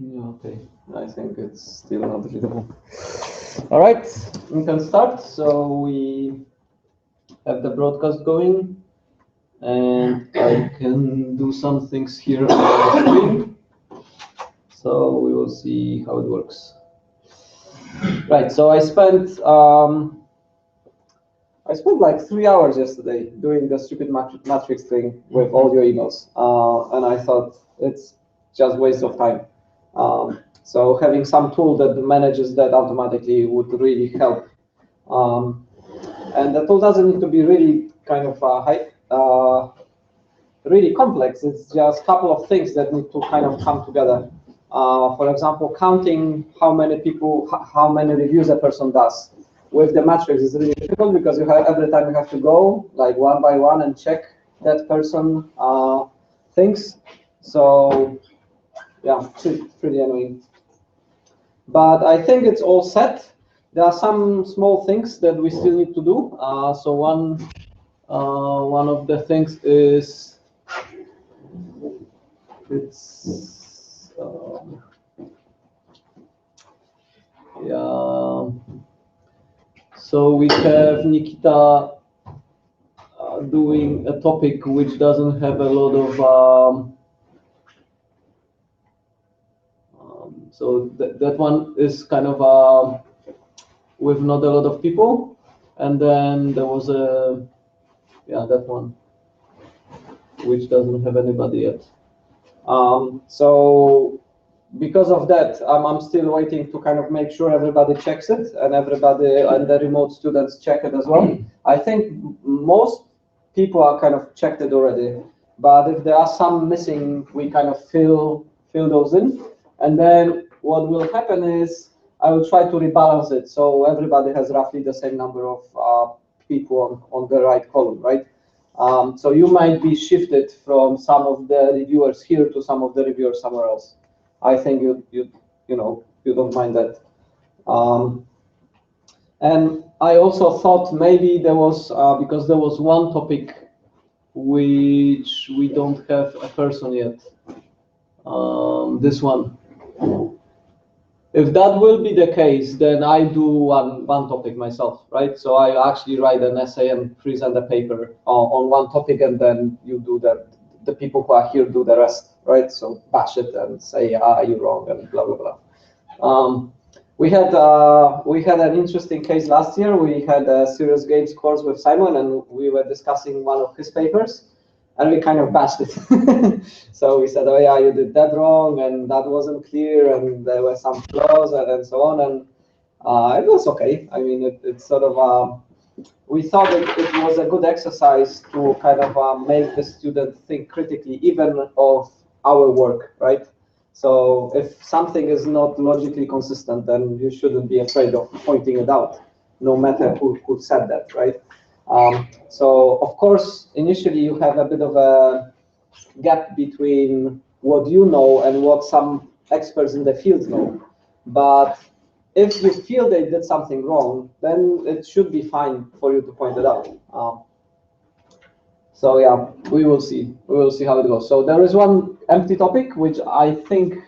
Yeah, okay. I think it's still not readable. All right, we can start. So we have the broadcast going, and I can do some things here on the screen. So we will see how it works. Right. So I spent like 3 hours yesterday doing the stupid matrix thing with all your emails, and I thought it's just waste of time. So having some tool that manages that automatically would really help. And the tool doesn't need to be really kind of really complex. It's just a couple of things that need to kind of come together. For example, counting how many people, how many reviews a person does. With the matrix, it's really difficult because you have every time you have to go like one by one and check that person things. So yeah, pretty annoying. But I think it's all set. There are some small things that we still need to do. So one of the things is it's yeah. So we have Nikita doing a topic which doesn't have a lot of so that one is kind of with not a lot of people, and then there was a that one which doesn't have anybody yet. So because of that, I'm still waiting to kind of make sure everybody checks it and everybody and the remote students check it as well. I think most people are kind of checked it already, but if there are some missing, we kind of fill those in, and then what will happen is I will try to rebalance it so everybody has roughly the same number of people on the right column, right? So you might be shifted from some of the reviewers here to some of the reviewers somewhere else. I think you don't mind that. And I also thought maybe there was because there was one topic which we don't have a person yet. This one. If that will be the case, then I do one topic myself, right? So I actually write an essay and present a paper on one topic, and then you do the people who are here do the rest, right? So bash it and say, you're wrong, and blah blah blah. We had an interesting case last year. We had a serious games course with Simon, and we were discussing one of his papers, and we kind of bashed it. So we said, oh yeah, you did that wrong, and that wasn't clear, and there were some flaws, and so on, and it was okay. I mean, it's sort of, we thought it was a good exercise to kind of make the student think critically, even of our work, right? So if something is not logically consistent, then you shouldn't be afraid of pointing it out, no matter who said that, right? So of course, initially you have a bit of a gap between what you know and what some experts in the field know. But if you feel they did something wrong, then it should be fine for you to point it out. So yeah, we will see. We will see how it goes. So there is one empty topic which I think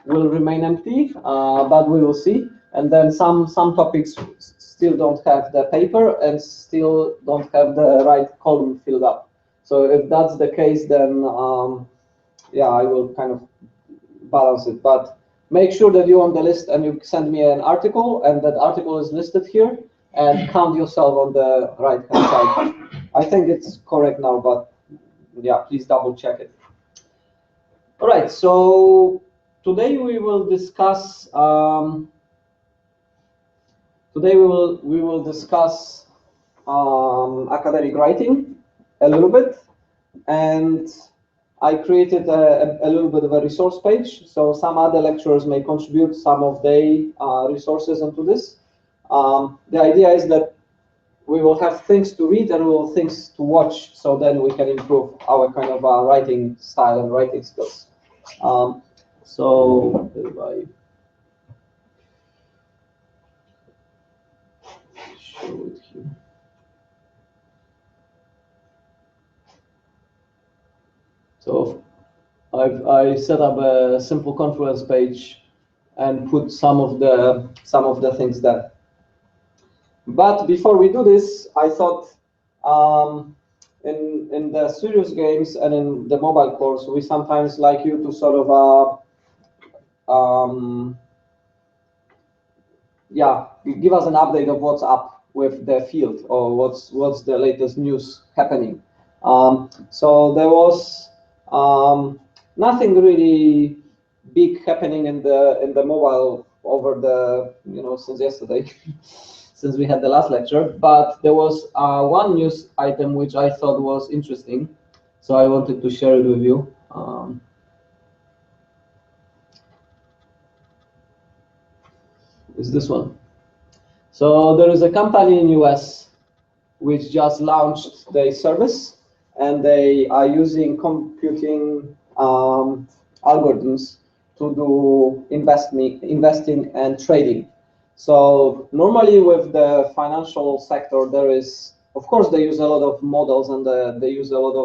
will remain empty, but we will see. And then some topics still don't have the paper and still don't have the right column filled up. So if that's the case, then yeah, I will kind of balance it. But make sure that you're on the list and you send me an article, and that article is listed here, and count yourself on the right-hand side. I think it's correct now, but yeah, please double check it. All right, so today we will discuss. Today we will discuss academic writing a little bit, and I created a little bit of a resource page, so some other lecturers may contribute some of their resources into this. The idea is that we will have things to read and we will things to watch, so then we can improve our kind of writing style and writing skills. So if I show it here. So I set up a simple Confluence page and put some of the things there. But before we do this, I thought in the serious games and in the mobile course, we sometimes like you to sort of yeah, give us an update of what's up with the field or what's the latest news happening. So there was nothing really big happening in the mobile over the since yesterday, since we had the last lecture. But there was one news item which I thought was interesting, so I wanted to share it with you. Is this one? So there is a company in US which just launched their service, and they are using computing algorithms to do investing and trading. So normally with the financial sector, there is, of course, they use a lot of models and they use a lot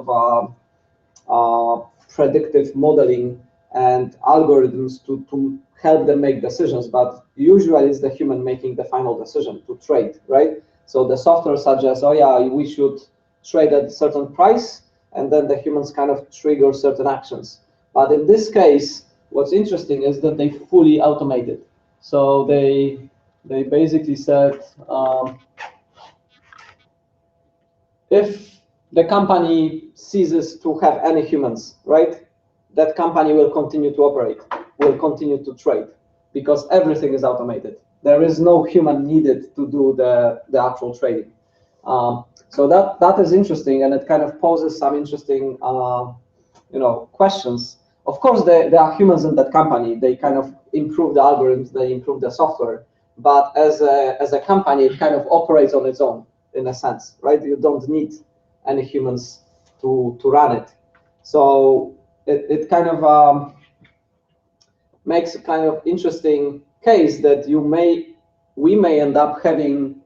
of predictive modeling and algorithms to help them make decisions, but usually it's the human making the final decision to trade, right? So the software suggests, oh yeah, we should trade at a certain price, and then the humans kind of trigger certain actions. But in this case, what's interesting is that they fully automated. So they basically said, if the company ceases to have any humans, right, that company will continue to operate, will continue to trade, because everything is automated. There is no human needed to do the actual trading. So that is interesting, and it kind of poses some interesting questions. Of course, there are humans in that company. They kind of improve the algorithms, they improve the software, but as a company, it kind of operates on its own in a sense, right? You don't need any humans to run it. So it kind of makes a kind of interesting case that we may end up having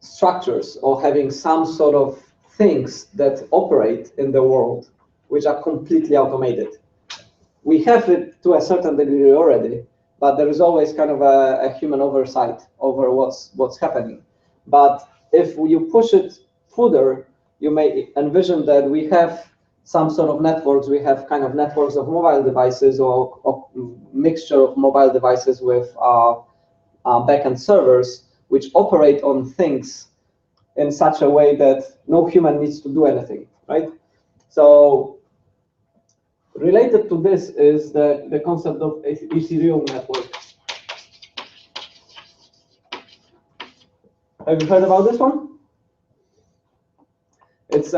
structures or having some sort of things that operate in the world which are completely automated. We have it to a certain degree already, but there is always kind of a human oversight over what's happening. But if you push it further, you may envision that we have some sort of networks. We have kind of networks of mobile devices or mixture of mobile devices with backend servers, which operate on things in such a way that no human needs to do anything, right? So related to this is the concept of Ethereum network. Have you heard about this one? It's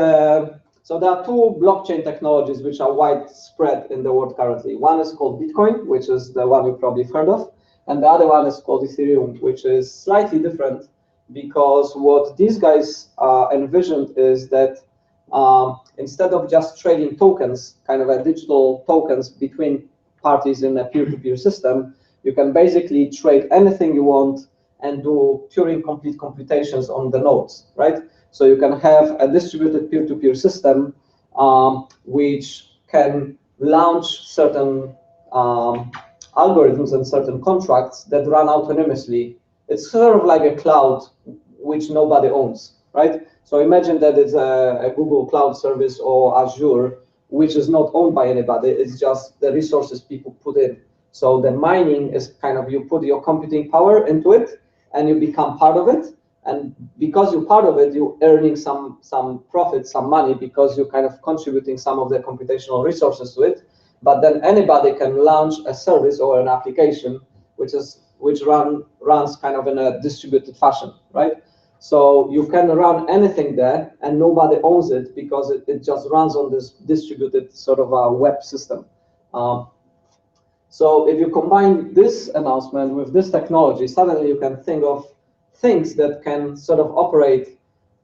so there are two blockchain technologies which are widespread in the world currently. One is called Bitcoin, which is the one you probably heard of, and the other one is called Ethereum, which is slightly different, because what these guys envisioned is that instead of just trading tokens, kind of a digital tokens between parties in a peer-to-peer system, you can basically trade anything you want and do Turing-complete computations on the nodes, right? So you can have a distributed peer-to-peer system which can launch certain algorithms and certain contracts that run autonomously. It's sort of like a cloud which nobody owns, right? So imagine that it's a Google Cloud service or Azure, which is not owned by anybody. It's just the resources people put in. So the mining is kind of, you put your computing power into it and you become part of it. And because you're part of it, you're earning some profit, some money, because you're kind of contributing some of the computational resources to it. But then anybody can launch a service or an application which runs kind of in a distributed fashion, right? So you can run anything there and nobody owns it, because it just runs on this distributed sort of a web system. So if you combine this announcement with this technology, suddenly you can think of things that can sort of operate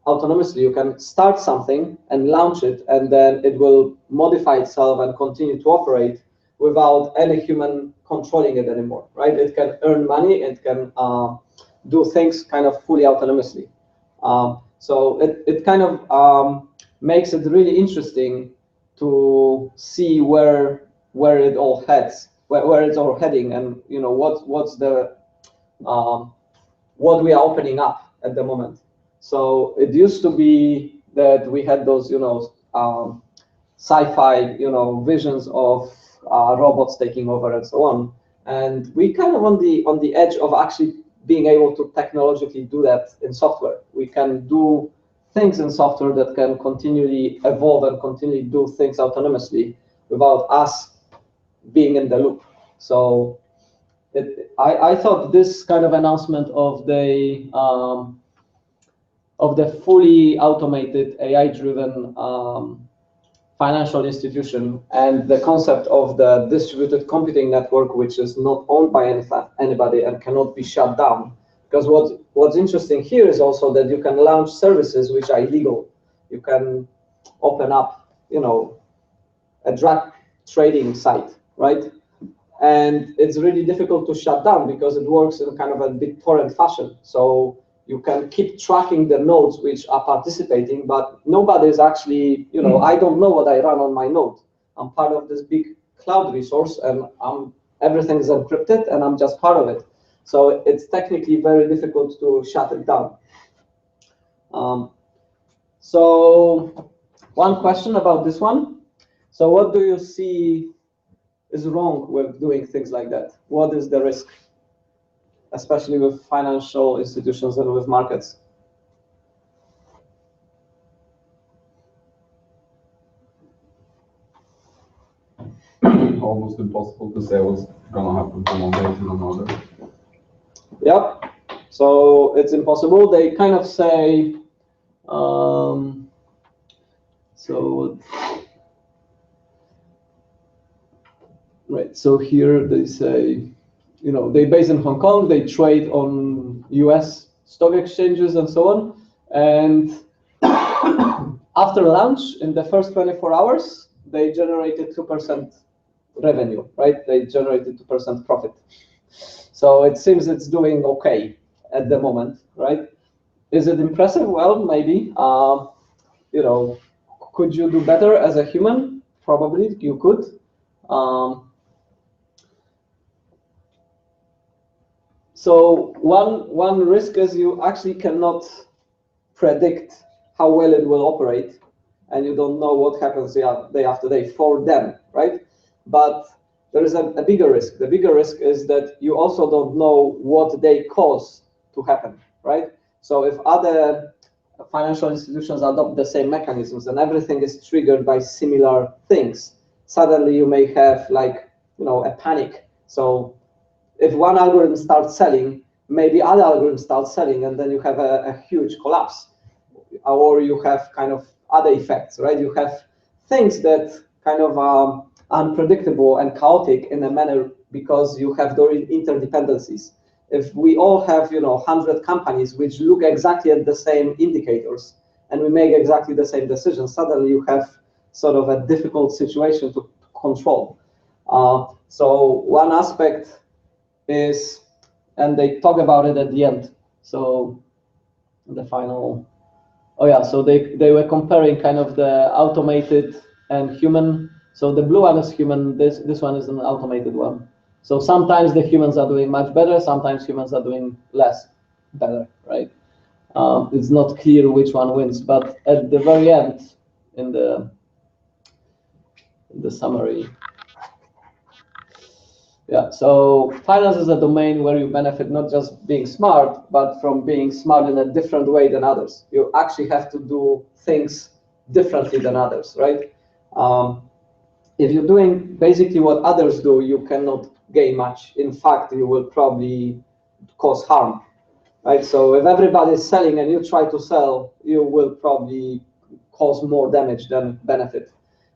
autonomously. You can start something and launch it, and then it will modify itself and continue to operate without any human controlling it anymore, right? It can earn money, it can do things kind of fully autonomously. So it kind of makes it really interesting to see where it all heads, where it's all heading, and what's the what we are opening up at the moment. So it used to be that we had those sci-fi visions of robots taking over and so on, and we kind of on the edge of actually being able to technologically do that in software. We can do things in software that can continually evolve and continually do things autonomously without us being in the loop. So I thought this kind of announcement of the fully automated AI-driven financial institution and the concept of the distributed computing network, which is not owned by anybody and cannot be shut down. Because what's interesting here is also that you can launch services which are illegal. You can open up, a drug trading site, right? And it's really difficult to shut down because it works in kind of a BitTorrent fashion. So you can keep tracking the nodes which are participating, but nobody is actually, I don't know what I run on my node. I'm part of this big cloud resource, and everything is encrypted, and I'm just part of it. So it's technically very difficult to shut it down. So one question about this one. So what do you see is wrong with doing things like that? What is the risk, especially with financial institutions and with markets? Almost impossible to say what's going to happen from one day to another. Yep. So it's impossible. They kind of say, right. So here they say, they base in Hong Kong. They trade on US stock exchanges and so on. And after launch, in the first 24 hours, they generated 2% revenue, right? They generated 2% profit. So it seems it's doing okay at the moment, right? Is it impressive? Well, maybe. Could you do better as a human? Probably you could. So one risk is you actually cannot predict how well it will operate, and you don't know what happens day after day for them, right? But there is a bigger risk. The bigger risk is that you also don't know what they cause to happen, right? So if other financial institutions adopt the same mechanisms and everything is triggered by similar things, suddenly you may have a panic. So if one algorithm starts selling, maybe other algorithms start selling, and then you have a huge collapse. Or you have kind of other effects, right? You have things that kind of are unpredictable and chaotic in a manner because you have the interdependencies. If we all have 100 companies which look exactly at the same indicators and we make exactly the same decisions, suddenly you have sort of a difficult situation to control. So one aspect is, and they talk about it at the end. So the final, so they were comparing kind of the automated and human. So the blue one is human. This one is an automated one. So sometimes the humans are doing much better. Sometimes humans are doing less better, right? It's not clear which one wins, but at the very end, in the summary. Yeah, so finance is a domain where you benefit not just being smart, but from being smart in a different way than others. You actually have to do things differently than others, right? If you're doing basically what others do, you cannot gain much. In fact, you will probably cause harm, right? So if everybody is selling and you try to sell, you will probably cause more damage than benefit.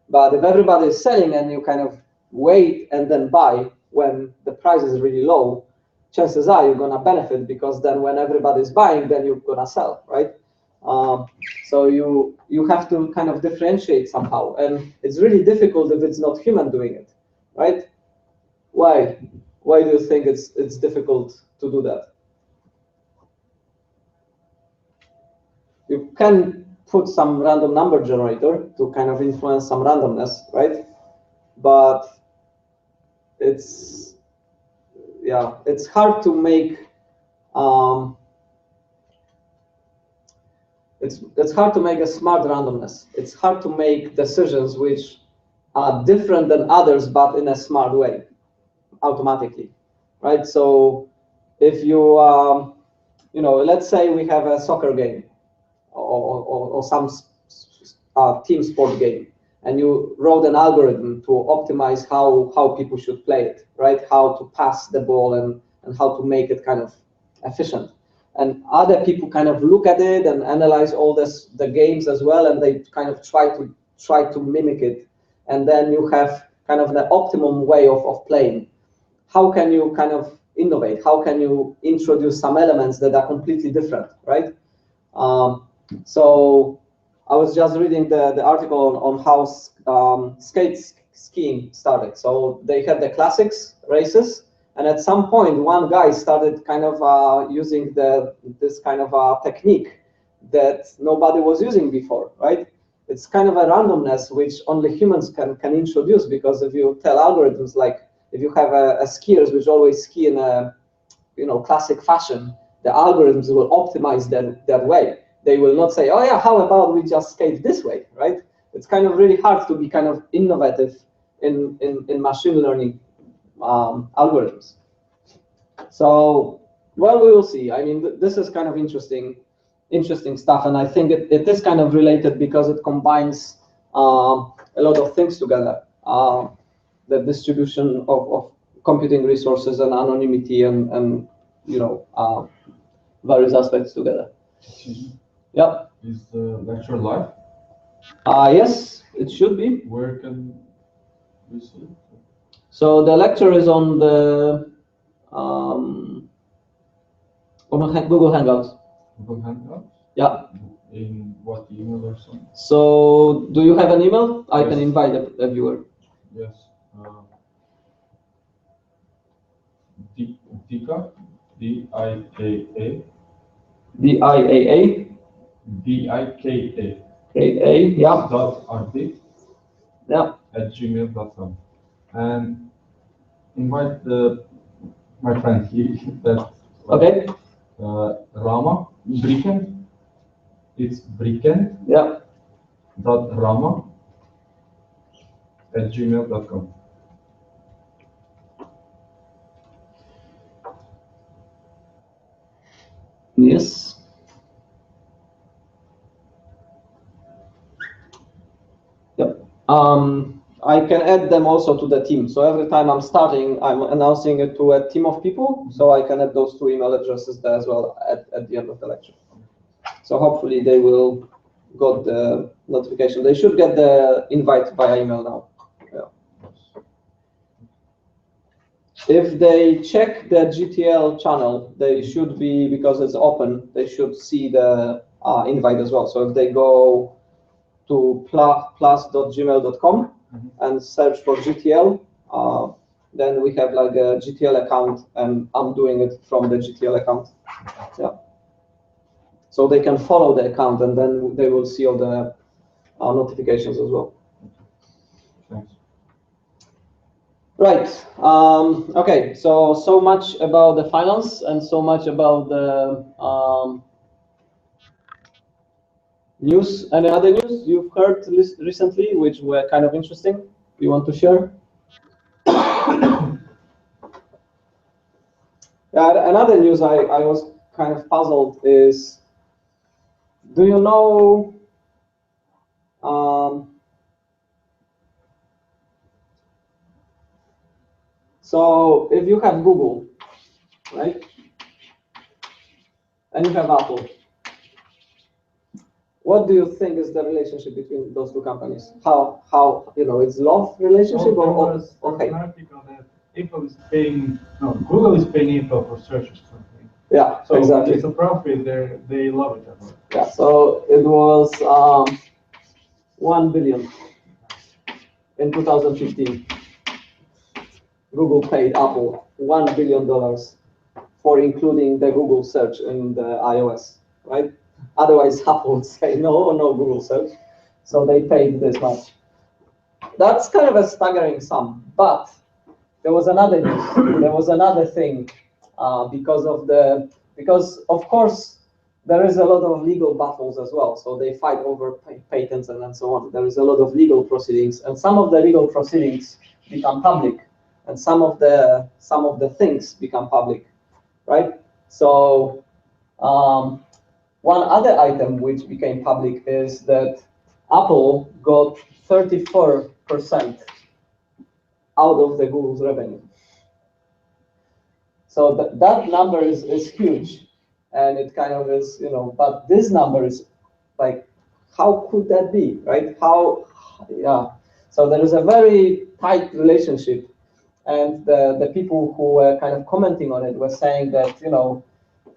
But if everybody is selling and you kind of wait and then buy when the price is really low, chances are you're going to benefit, because then when everybody's buying, then you're going to sell, right? So you have to kind of differentiate somehow, and it's really difficult if it's not human doing it, right? Why do you think it's difficult to do that? You can put some random number generator to kind of influence some randomness, right? But it's hard to make it's hard to make a smart randomness. It's hard to make decisions which are different than others, but in a smart way, automatically, right? So if you let's say we have a soccer game or some team sport game, and you wrote an algorithm to optimize how people should play it, right? How to pass the ball and how to make it kind of efficient. And other people kind of look at it and analyze all the games as well, and they kind of try to mimic it. And then you have kind of the optimum way of playing. How can you kind of innovate? How can you introduce some elements that are completely different, right? So I was just reading the article on how skiing started. So they had the classics races, and at some point, one guy started kind of using this kind of technique that nobody was using before, right? It's kind of a randomness which only humans can introduce, because if you tell algorithms, like if you have a skiers which always ski in a classic fashion, the algorithms will optimize that way. They will not say, oh yeah, how about we just skate this way, right? It's kind of really hard to be kind of innovative in machine learning algorithms. So, well, we will see. I mean, this is kind of interesting stuff, and I think it is kind of related because it combines a lot of things together. The distribution of computing resources and anonymity and various aspects together. Yeah. Is the lecture live? Yes, it should be. Where can we see it? So the lecture is on the Google Hangouts. Google Hangouts? Yeah. In what email or something? So do you have an email? I can Yes. invite a viewer. Yes. Dika, D-I-K-A. D-I-A-A. D-I-K-A. K-A, yeah. .rd Yeah. @gmail.com. And invite my friend Okay. Rama Bricken. It's Bricken. Yeah. .rama @gmail.com. Yes. Yep. I can add them also to the team. So every time I'm starting, I'm announcing it to a team of people. So I can add those two email addresses there as well at the end of the lecture. So hopefully they will got the notification. They should get the invite via email now. Yeah. If they check the GTL channel, they should be, because it's open, they should see the invite as well. So if they go to plus.gmail.com and search for GTL, then we have like a GTL account, and I'm doing it from the GTL account. Yeah. So they can follow the account, and then they will see all the notifications as well. Thanks. Right. Okay. So much about the finance and so much about the news. Any other news you've heard recently which were kind of interesting you want to share? Yeah, another news I was kind of puzzled is, do you know so if you have Google, right, and you have Apple, what do you think is the relationship between those two companies? How it's love relationship or okay? An article that Apple is paying, no, Google is paying Apple for search or something. Yeah, So exactly. it's a profit. They love each other. Yeah, so it was 1 billion in 2015. Google paid Apple $1 billion for including the Google search in the iOS, right? Otherwise, Apple would say no, no Google search. So they paid this much. That's kind of a staggering sum. But there was another news. There was another thing because of course there is a lot of legal battles as well. So they fight over patents and so on. There is a lot of legal proceedings, and some of the legal proceedings become public, and some of the things become public, right? So one other item which became public is that Apple got 34% out of the Google's revenue. So that number is huge, and it kind of is, but this number is like, how could that be, right? Yeah. So there is a very tight relationship, and the people who were kind of commenting on it were saying that,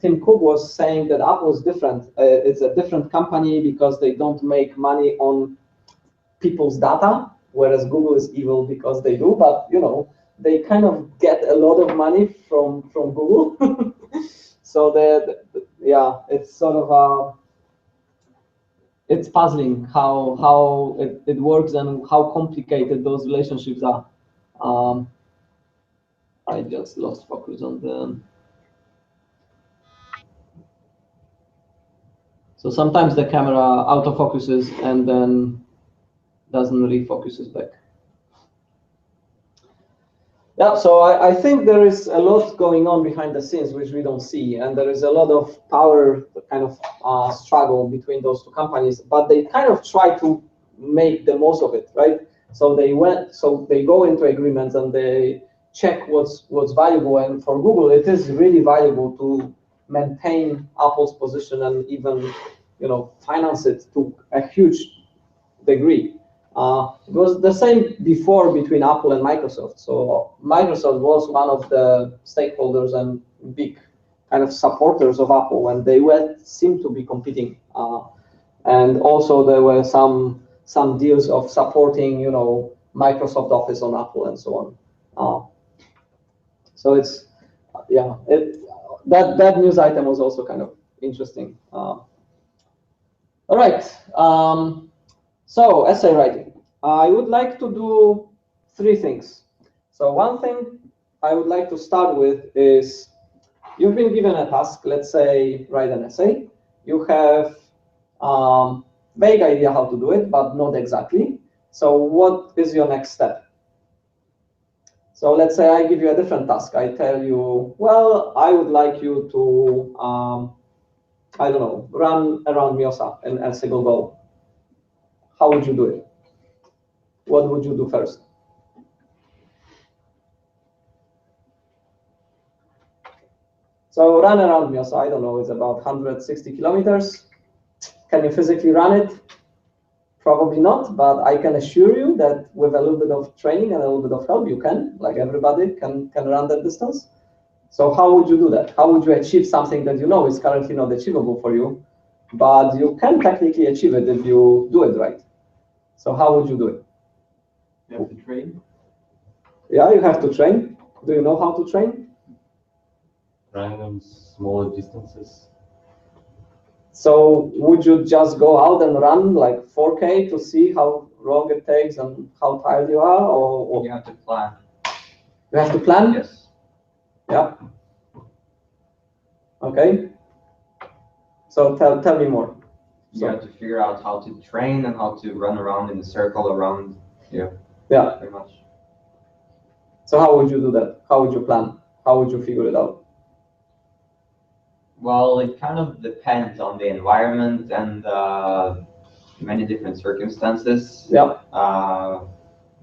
Tim Cook was saying that Apple is different. It's a different company because they don't make money on people's data, whereas Google is evil because they do. But they kind of get a lot of money from Google. So yeah, it's sort of it's puzzling how it works and how complicated those relationships are. I just lost focus on the. So sometimes the camera autofocuses and then doesn't refocuses back. Yeah, so I think there is a lot going on behind the scenes which we don't see, and there is a lot of power kind of struggle between those two companies, but they kind of try to make the most of it, right? So they go into agreements and they check what's valuable, and for Google it is really valuable to maintain Apple's position and even finance it to a huge degree. It was the same before between Apple and Microsoft. So Microsoft was one of the stakeholders and big kind of supporters of Apple when they seemed to be competing. And also there were some deals of supporting, Microsoft Office on Apple and so on. So it's, yeah, that news item was also kind of interesting. All right. So essay writing. I would like to do 3 things. So one thing I would like to start with is you've been given a task, let's say write an essay. You have vague idea how to do it, but not exactly. So what is your next step? So let's say I give you a different task. I tell you, well, I would like you to, I don't know, run around Miosa in a single go. How would you do it? What would you do first? So run around Miosa, I don't know, it's about 160 kilometers. Can you physically run it? Probably not, but I can assure you that with a little bit of training and a little bit of help, you can, like everybody can run that distance. So how would you do that? How would you achieve something that you know is currently not achievable for you, but you can technically achieve it if you do it right? So how would you do it? You have to train. Yeah, you have to train. Do you know how to train? Random smaller distances. So would you just go out and run like 4K to see how long it takes and how tired you are, or you have to plan? You have to plan? Yes. Yeah. Okay. So tell me more. You have to figure out how to train and how to run around in a circle around you. Yeah. Pretty much. So how would you do that? How would you plan? How would you figure it out? Well, it kind of depends on the environment and many different circumstances. Yeah.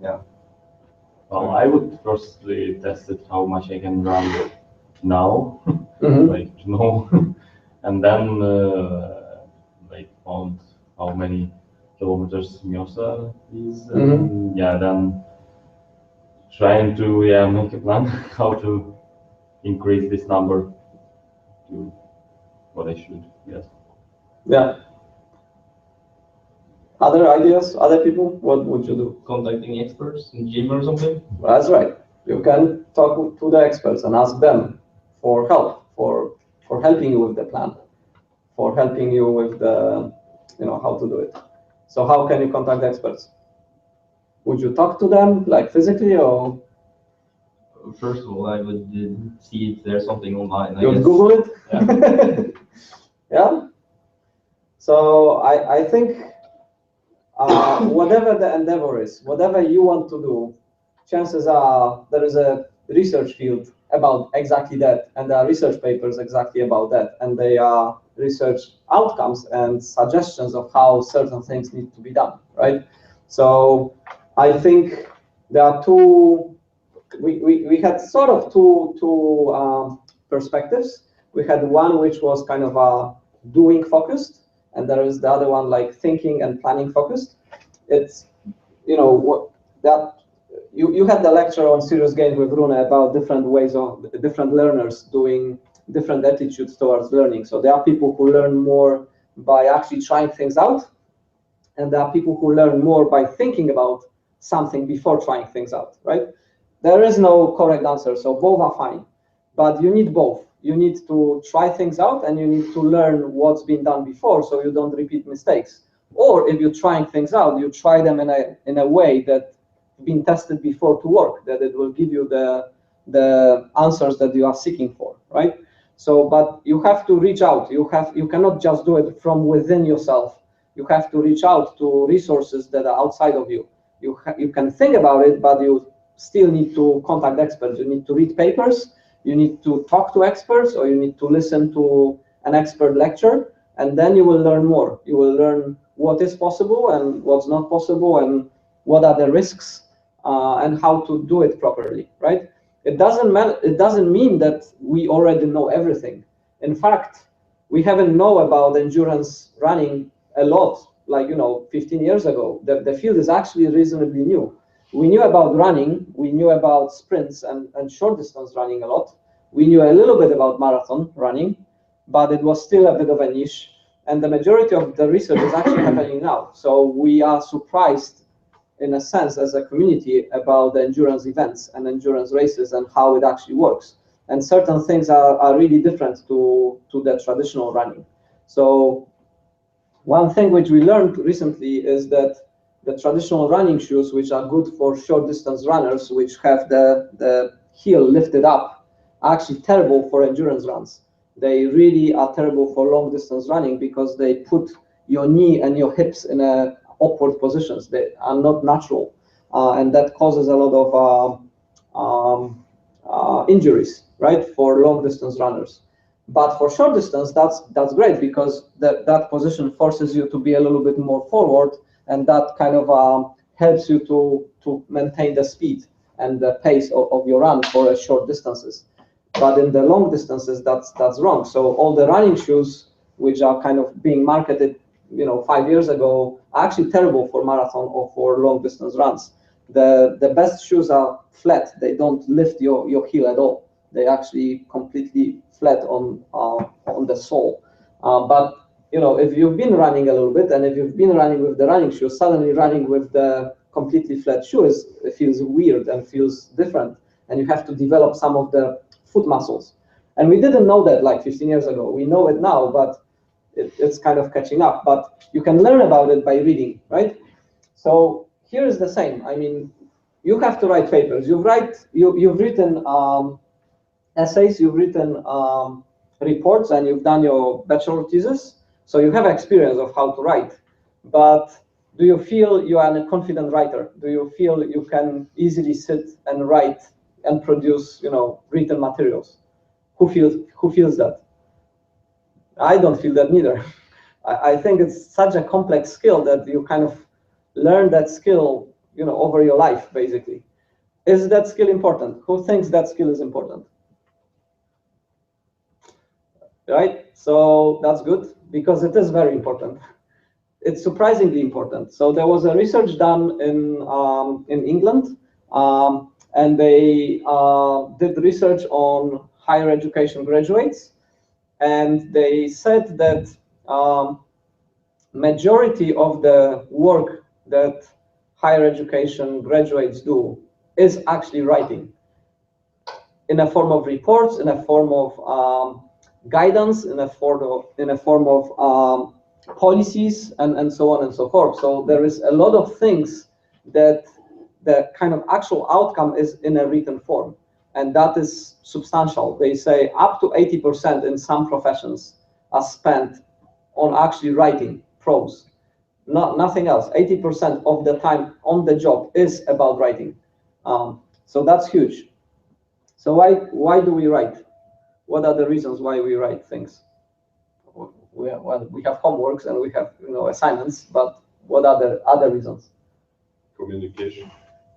Yeah. Well, I would firstly test it how much I can run now, like to know, and then like count how many kilometers Miosa is, and yeah, then trying to make a plan how to increase this number to what I should. Yes. Yeah. Other ideas? Other people? What would you do? Contacting experts in gym or something? That's right. You can talk to the experts and ask them for help, for helping you with the plan. for helping you with the, how to do it. So how can you contact experts? Would you talk to them like physically, or? First of all, I would see if there's something online. You would Google it? Yeah. Yeah. So I think whatever the endeavor is, whatever you want to do, chances are there is a research field about exactly that, and there are research papers exactly about that, and they are research outcomes and suggestions of how certain things need to be done, right? So I think there are we had sort of two perspectives. We had one which was kind of doing focused, and there is the other one like thinking and planning focused. It's, what that you had the lecture on serious games with Rune about different ways of different learners doing different attitudes towards learning. So there are people who learn more by actually trying things out, and there are people who learn more by thinking about something before trying things out, right? There is no correct answer, so both are fine. But you need both. You need to try things out, and you need to learn what's been done before so you don't repeat mistakes. Or if you're trying things out, you try them in a way that been tested before to work, that it will give you the answers that you are seeking for, right? So, but you have to reach out. You cannot just do it from within yourself. You have to reach out to resources that are outside of you. You can think about it, but you still need to contact experts. You need to read papers, you need to talk to experts, or you need to listen to an expert lecture, and then you will learn more. You will learn what is possible and what's not possible, and what are the risks, and how to do it properly, right? It doesn't matter. It doesn't mean that we already know everything. In fact, we haven't known about endurance running a lot, like 15 years ago. The field is actually reasonably new. We knew about running, we knew about sprints and short distance running a lot. We knew a little bit about marathon running, but it was still a bit of a niche. And the majority of the research is actually happening now. So we are surprised, in a sense, as a community, about the endurance events and endurance races and how it actually works. And certain things are really different to the traditional running. So one thing which we learned recently is that the traditional running shoes, which are good for short distance runners, which have the heel lifted up, are actually terrible for endurance runs. They really are terrible for long distance running because they put your knee and your hips in awkward positions. They are not natural, and that causes a lot of injuries, right, for long distance runners. But for short distance, that's great because that position forces you to be a little bit more forward, and that kind of helps you to maintain the speed and the pace of your run for short distances. But in the long distances, that's wrong. So all the running shoes, which are kind of being marketed, 5 years ago, are actually terrible for marathon or for long distance runs. The best shoes are flat; they don't lift your heel at all. They actually completely flat on the sole. But if you've been running a little bit, and if you've been running with the running shoes, suddenly running with the completely flat shoes, it feels weird and feels different, and you have to develop some of the foot muscles. And we didn't know that like 15 years ago. We know it now, but it's kind of catching up. But you can learn about it by reading, right? So here is the same. I mean, you have to write papers. You've written essays, you've written reports, and you've done your bachelor thesis. So you have experience of how to write. But do you feel you are a confident writer? Do you feel you can easily sit and write and produce, written materials? Who feels that? I don't feel that neither. I think it's such a complex skill that you kind of learn that skill, over your life, basically. Is that skill important? Who thinks that skill is important? Right? So that's good, because it is very important. It's surprisingly important. So there was a research done in England, and they did research on higher education graduates, and they said that majority of the work that higher education graduates do is actually writing, in a form of reports, in a form of guidance, in a form of policies, and so on and so forth. So there is a lot of things that the kind of actual outcome is in a written form, and that is substantial. They say up to 80% in some professions are spent on actually writing prose. Nothing else. 80% of the time on the job is about writing. So that's huge. So why do we write? What are the reasons why we write things? We have homeworks and we have assignments, but what are the other reasons? Communication.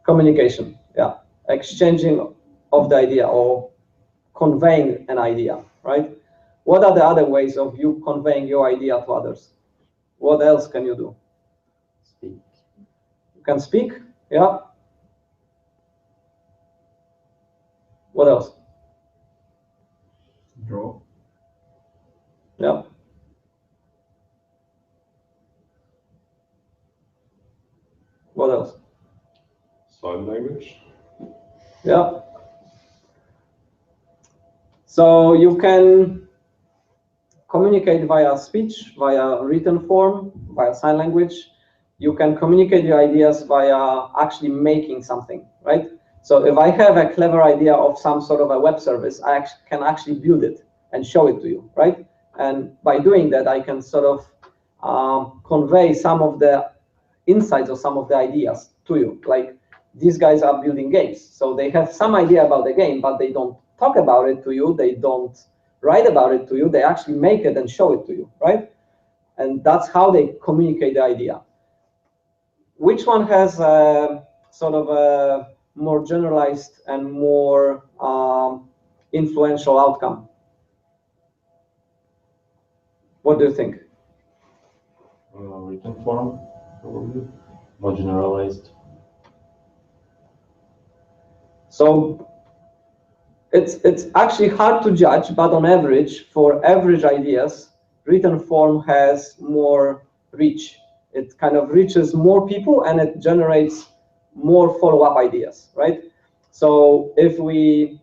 Communication, yeah. Exchanging of the idea or conveying an idea, right? What are the other ways of you conveying your idea to others? What else can you do? Speak. You can speak, yeah. What else? Draw. Yeah. What else? Sign language. Yeah. So you can communicate via speech, via written form, via sign language. You can communicate your ideas via actually making something, right? So if I have a clever idea of some sort of a web service, I can actually build it and show it to you, right? And by doing that, I can sort of convey some of the insights or some of the ideas to you. Like, these guys are building games, so they have some idea about the game, but they don't talk about it to you. They don't write about it to you. They actually make it and show it to you, right? And that's how they communicate the idea. Which one has sort of a more generalized and more influential outcome? What do you think? Written form, probably. More generalized. So it's actually hard to judge, but on average, for average ideas, written form has more reach. It kind of reaches more people and it generates more follow-up ideas, right? So if we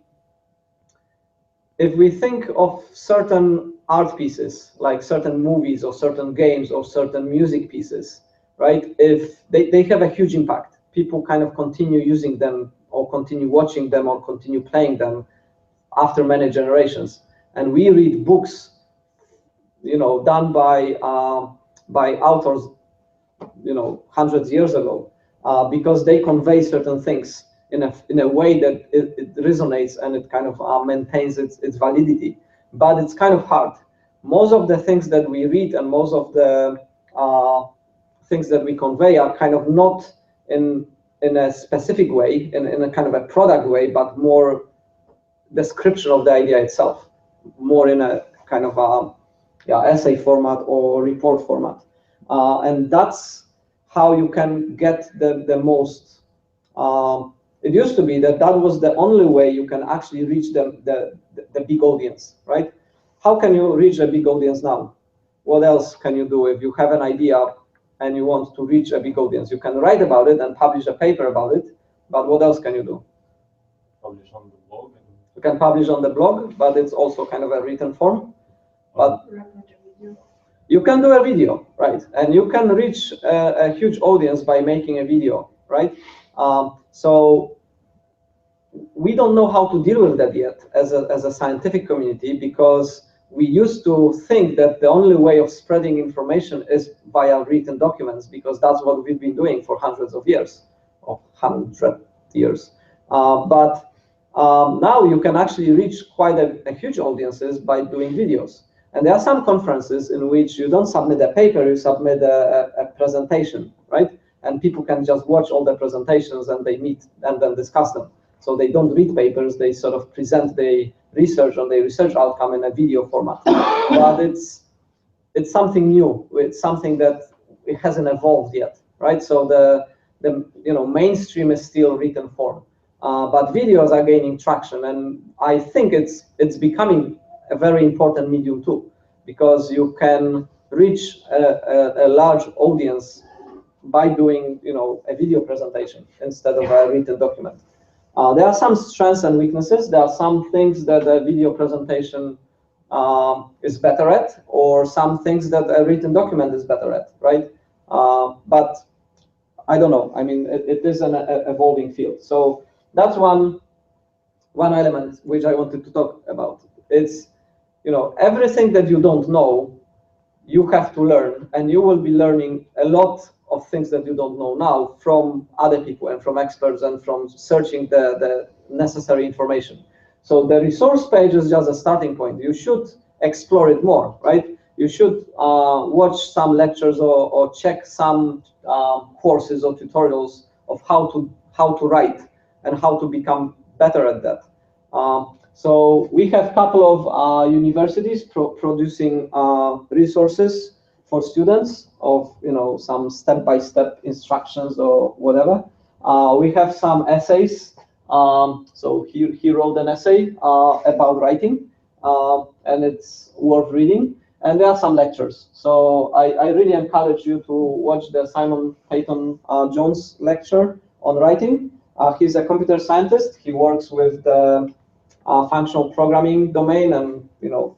think of certain art pieces, like certain movies or certain games or certain music pieces, right? If they have a huge impact, people kind of continue using them or continue watching them or continue playing them after many generations. And we read books, done by authors, hundreds of years ago, because they convey certain things in a way that it resonates and it kind of maintains its validity. But it's kind of hard. Most of the things that we read and most of the things that we convey are kind of not in a specific way, in a kind of a product way, but more description of the idea itself, more in a kind of essay format or report format. And that's how you can get the most. It used to be that was the only way you can actually reach the big audience, right? How can you reach a big audience now? What else can you do if you have an idea and you want to reach a big audience? You can write about it and publish a paper about it, but what else can you do? Publish on the blog. You can publish on the blog, but it's also kind of a written form. But you can do a video, right? And you can reach a huge audience by making a video, right? So we don't know how to deal with that yet as a scientific community, because we used to think that the only way of spreading information is via written documents, because that's what we've been doing for hundreds of years, or 100 years. But now you can actually reach quite a huge audiences by doing videos. And there are some conferences in which you don't submit a paper, you submit a presentation, right? And people can just watch all the presentations and they meet and then discuss them. So they don't read papers, they sort of present the research on the research outcome in a video format. But it's something new. It's something that it hasn't evolved yet, right? So the mainstream is still written form. But videos are gaining traction, and I think it's becoming a very important medium too, because you can reach a large audience by doing a video presentation instead of a written document. There are some strengths and weaknesses. There are some things that a video presentation is better at, or some things that a written document is better at, right? But I don't know. I mean, it is an evolving field. So that's one element which I wanted to talk about. It's, everything that you don't know, you have to learn, and you will be learning a lot of things that you don't know now from other people and from experts and from searching the necessary information. So the resource page is just a starting point. You should explore it more, right? You should watch some lectures or check some courses or tutorials of how to write and how to become better at that. So we have a couple of universities producing resources for students of some step-by-step instructions or whatever. We have some essays. So he wrote an essay about writing, and it's worth reading. And there are some lectures. So I really encourage you to watch the Simon Peyton Jones lecture on writing. He's a computer scientist. He works with the functional programming domain and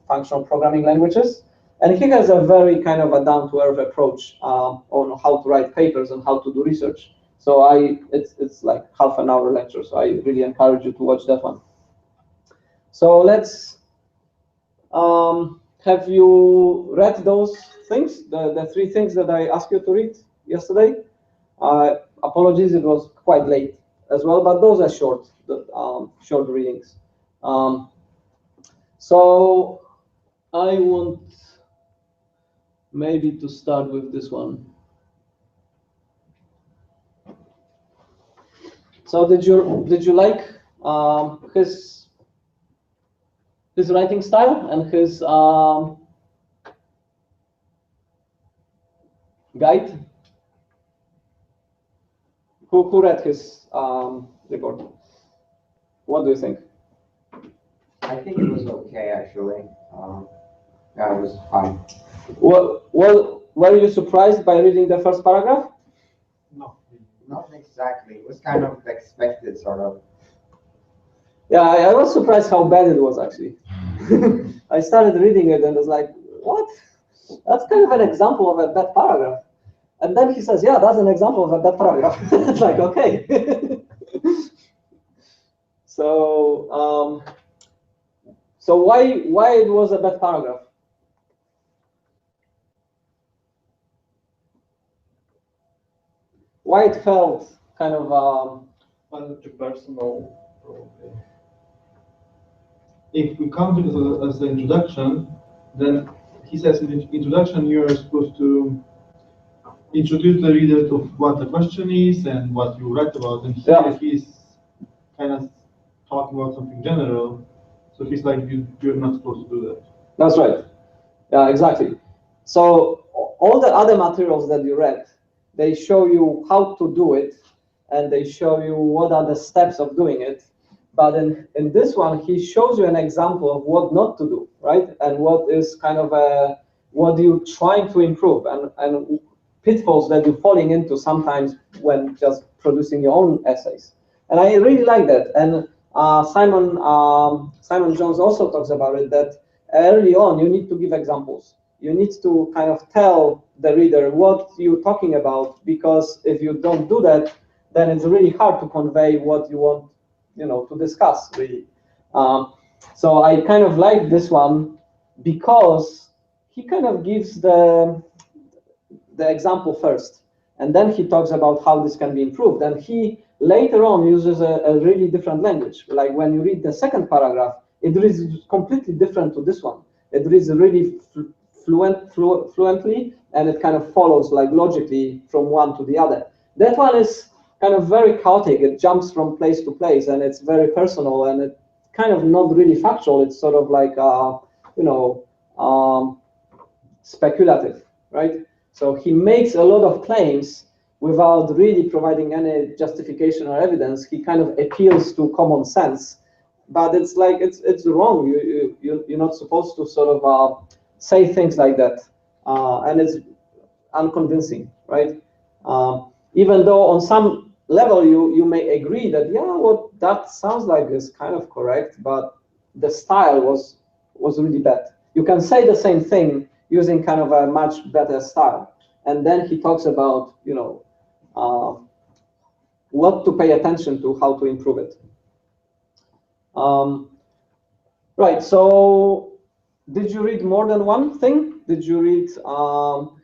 functional programming languages. And he has a very kind of a down-to-earth approach on how to write papers and how to do research. So it's like half an hour lecture. So I really encourage you to watch that one. So let's have you read those things, the 3 things that I asked you to read yesterday? Apologies, it was quite late as well, but those are short readings. So I want maybe to start with this one. So did you like his writing style and his guide? Who read his report? What do you think? I think it was okay, actually. Yeah, it was fine. Well, were you surprised by reading the first paragraph? No. Not exactly. It was kind of expected, sort of. Yeah, I was surprised how bad it was, actually. I started reading it and was like, what? That's kind of an example of a bad paragraph. And then he says, yeah, that's an example of a bad paragraph. It's like, okay. So why it was a bad paragraph? Why it felt kind of Too personal, probably. If we count it as an introduction, then he says in the introduction you are supposed to introduce the reader to what the question is and what you write about, and here he's kind of talking about something general, so he's like, you're not supposed to do that. That's right. Yeah, exactly. So all the other materials that you read, they show you how to do it, and they show you what are the steps of doing it. But in this one, he shows you an example of what not to do, right? And what is kind of what you're trying to improve, and pitfalls that you're falling into sometimes when just producing your own essays. And I really like that. And Simon Jones also talks about it, that early on you need to give examples. You need to kind of tell the reader what you're talking about, because if you don't do that, then it's really hard to convey what you want, to discuss, really. So I kind of like this one because he kind of gives the example first, and then he talks about how this can be improved. And he later on uses a really different language. Like when you read the second paragraph, it is completely different to this one. It reads really fluently, and it kind of follows like logically from one to the other. That one is kind of very chaotic. It jumps from place to place, and it's very personal, and it's kind of not really factual. It's sort of like speculative, right? So he makes a lot of claims without really providing any justification or evidence. He kind of appeals to common sense, but it's like it's wrong. You're not supposed to sort of say things like that, and it's unconvincing, right? Even though on some level you may agree that what that sounds like is kind of correct, but the style was really bad. you can say the same thing using kind of a much better style. And then he talks about, you know, what to pay attention to, how to improve it. Right, so did you read more than one thing? Did you read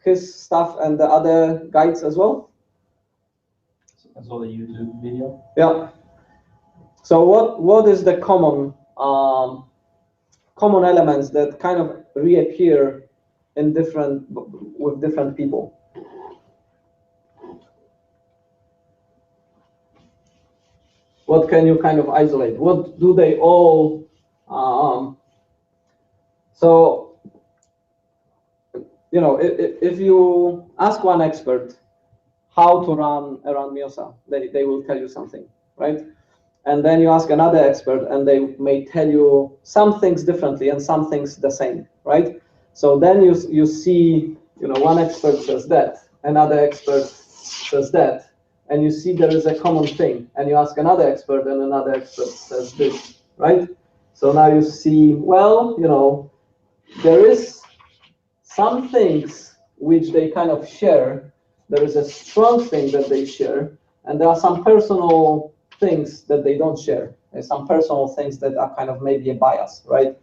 his stuff and the other guides as well? I saw the YouTube video. Yeah. So what is the common elements that kind of reappear in with different people? What can you kind of isolate? What do they all? So, you know, if you ask one expert how to run around MIOSA, they will tell you something, right? And then you ask another expert, and they may tell you some things differently and some things the same, right? So then you see, you know, one expert says that, another expert says that, and you see there is a common thing, and you ask another expert, and another expert says this, right? So now you see, well, you know, there is some things which they kind of share. There is a strong thing that they share, and there are some personal things that they don't share. There's some personal things that are kind of maybe a bias, right?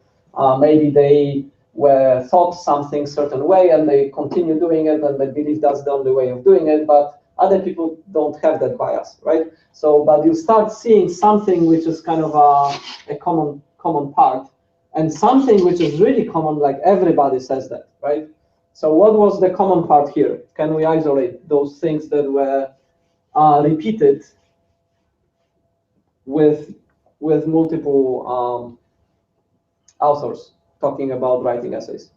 Maybe they were thought something certain way and they continue doing it and they believe that's the only way of doing it, but other people don't have that bias, right? So, but you start seeing something which is kind of a common part, and something which is really common, like everybody says that, right? So what was the common part here? Can we isolate those things that were repeated with multiple authors talking about writing essays?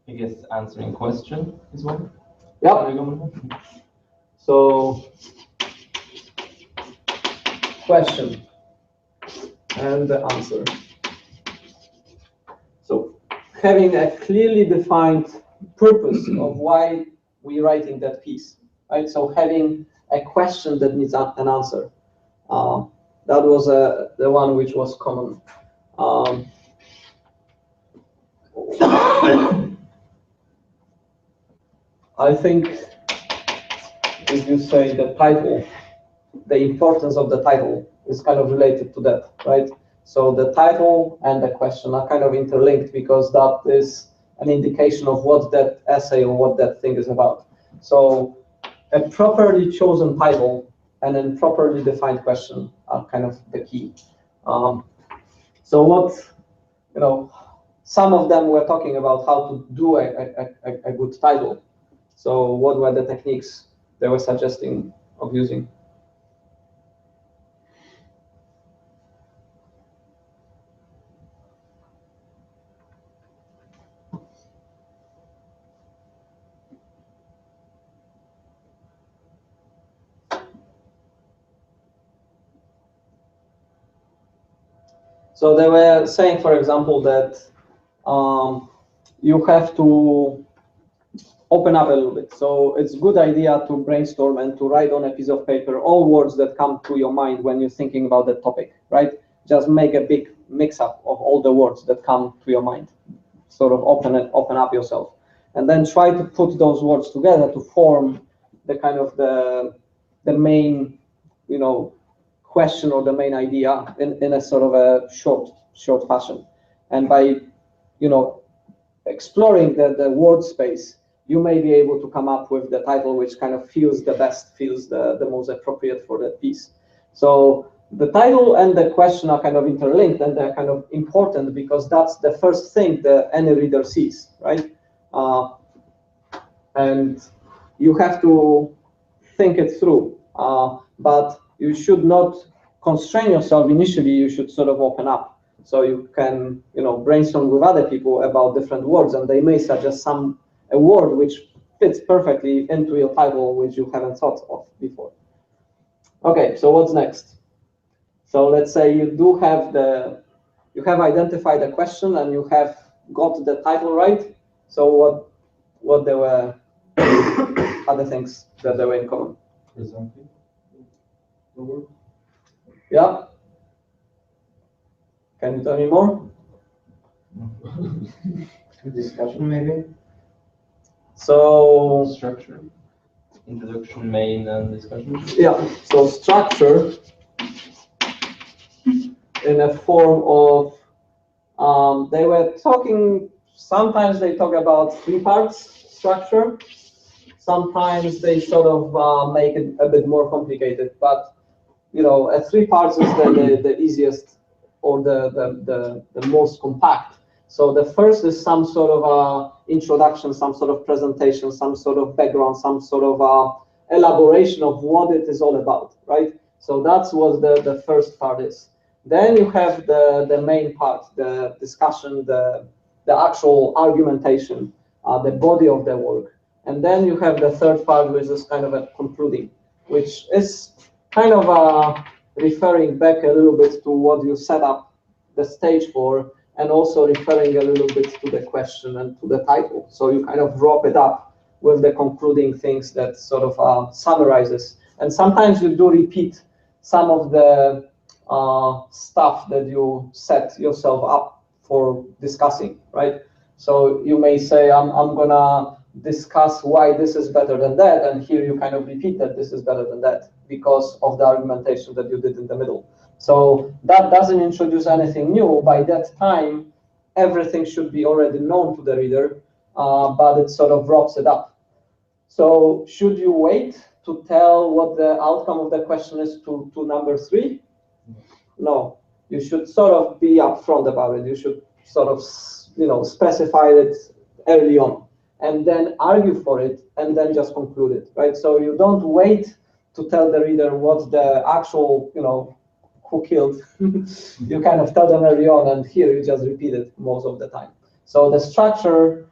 I guess answering question is one. Yep. So, question and the answer. So, having a clearly defined purpose of why we're writing that piece, right? So, having a question that needs an answer. That was the one which was common. I think if you say the title, the importance of the title is kind of related to that, right? So the title and the question are kind of interlinked because that is an indication of what that essay or what that thing is about. So a properly chosen title and a properly defined question are kind of the key. So what, you know, some of them were talking about how to do a good title. So what were the techniques they were suggesting of using? So they were saying, for example, that you have to open up a little bit. So it's a good idea to brainstorm and to write on a piece of paper all words that come to your mind when you're thinking about that topic, right? Just make a big mix-up of all the words that come to your mind. Sort of open up yourself. And then try to put those words together to form the kind of the main, you know, question or the main idea in a sort of a short fashion. And by, you know, exploring the word space, you may be able to come up with the title which kind of feels the best, feels the most appropriate for that piece. So the title and the question are kind of interlinked, and they're kind of important because that's the first thing that any reader sees, right? And you have to think it through, but you should not constrain yourself initially. You should sort of open up, so you can, you know, brainstorm with other people about different words, and they may suggest a word which fits perfectly into your title, which you haven't thought of before. Okay, so what's next? So let's say you have identified the question and you have got the title right. So what there were other things that they were in common? Presenting the work. Yeah. Can you tell me more? Discussion maybe? So Structure. Introduction, main, and discussion. yeah, so structure in a form of, they were talking, sometimes they talk about 3 parts structure, sometimes they sort of make it a bit more complicated, but you know, 3 parts is the easiest or the most compact. So the first is some sort of introduction, some sort of presentation, some sort of background, some sort of elaboration of what it is all about, right? So that's what the first part is. Then you have the main part, the discussion, the actual argumentation, the body of the work. And then you have the third part, which is kind of a concluding, which is kind of referring back a little bit to what you set up the stage for, and also referring a little bit to the question and to the title. So you kind of wrap it up with the concluding things that sort of summarizes. And sometimes you do repeat some of the stuff that you set yourself up for discussing, right? So you may say, I'm gonna discuss why this is better than that, and here you kind of repeat that this is better than that because of the argumentation that you did in the middle. So that doesn't introduce anything new. By that time, everything should be already known to the reader, but it sort of wraps it up. So should you wait to tell what the outcome of the question is to number 3? No, you should sort of be upfront about it. You should sort of, you know, specify it early on, and then argue for it, and then just conclude it, right? So you don't wait to tell the reader what's the actual, you know, who killed. You kind of tell them early on, and here you just repeat it most of the time. So the structure,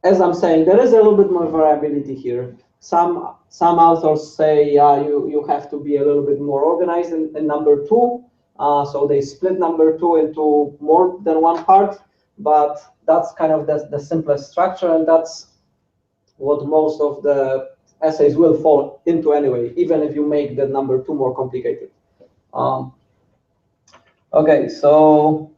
as I'm saying, there is a little bit more variability here. Some authors say, yeah, you have to be a little bit more organized in number 2. So they split number 2 into more than 1 part, but that's kind of the simplest structure, and that's what most of the essays will fall into anyway, even if you make the number 2 more complicated. Okay, so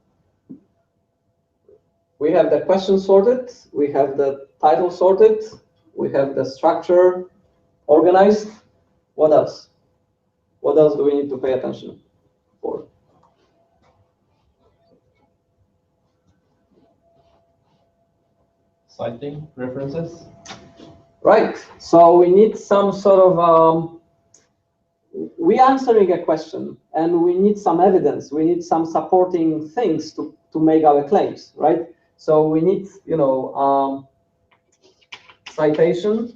we have the question sorted, we have the title sorted, we have the structure organized. What else? What else do we need to pay attention for? Citing references. Right. So we need some sort of we're answering a question, and we need some evidence. We need some supporting things to make our claims, right? So we need, you know, citation,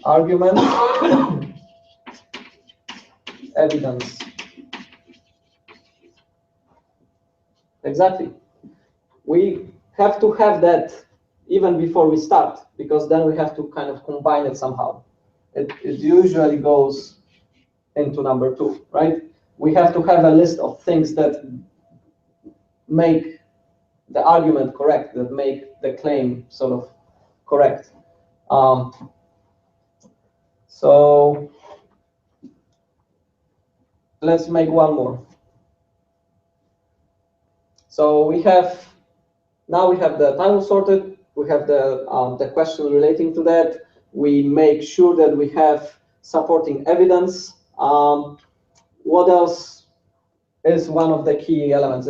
argument, evidence. Exactly. We have to have that even before we start, because then we have to kind of combine it somehow. It usually goes into number 2, right? We have to have a list of things that make the argument correct, that make the claim sort of correct. So let's make one more. So we have the title sorted. We have the question relating to that. We make sure that we have supporting evidence. What else is one of the key elements?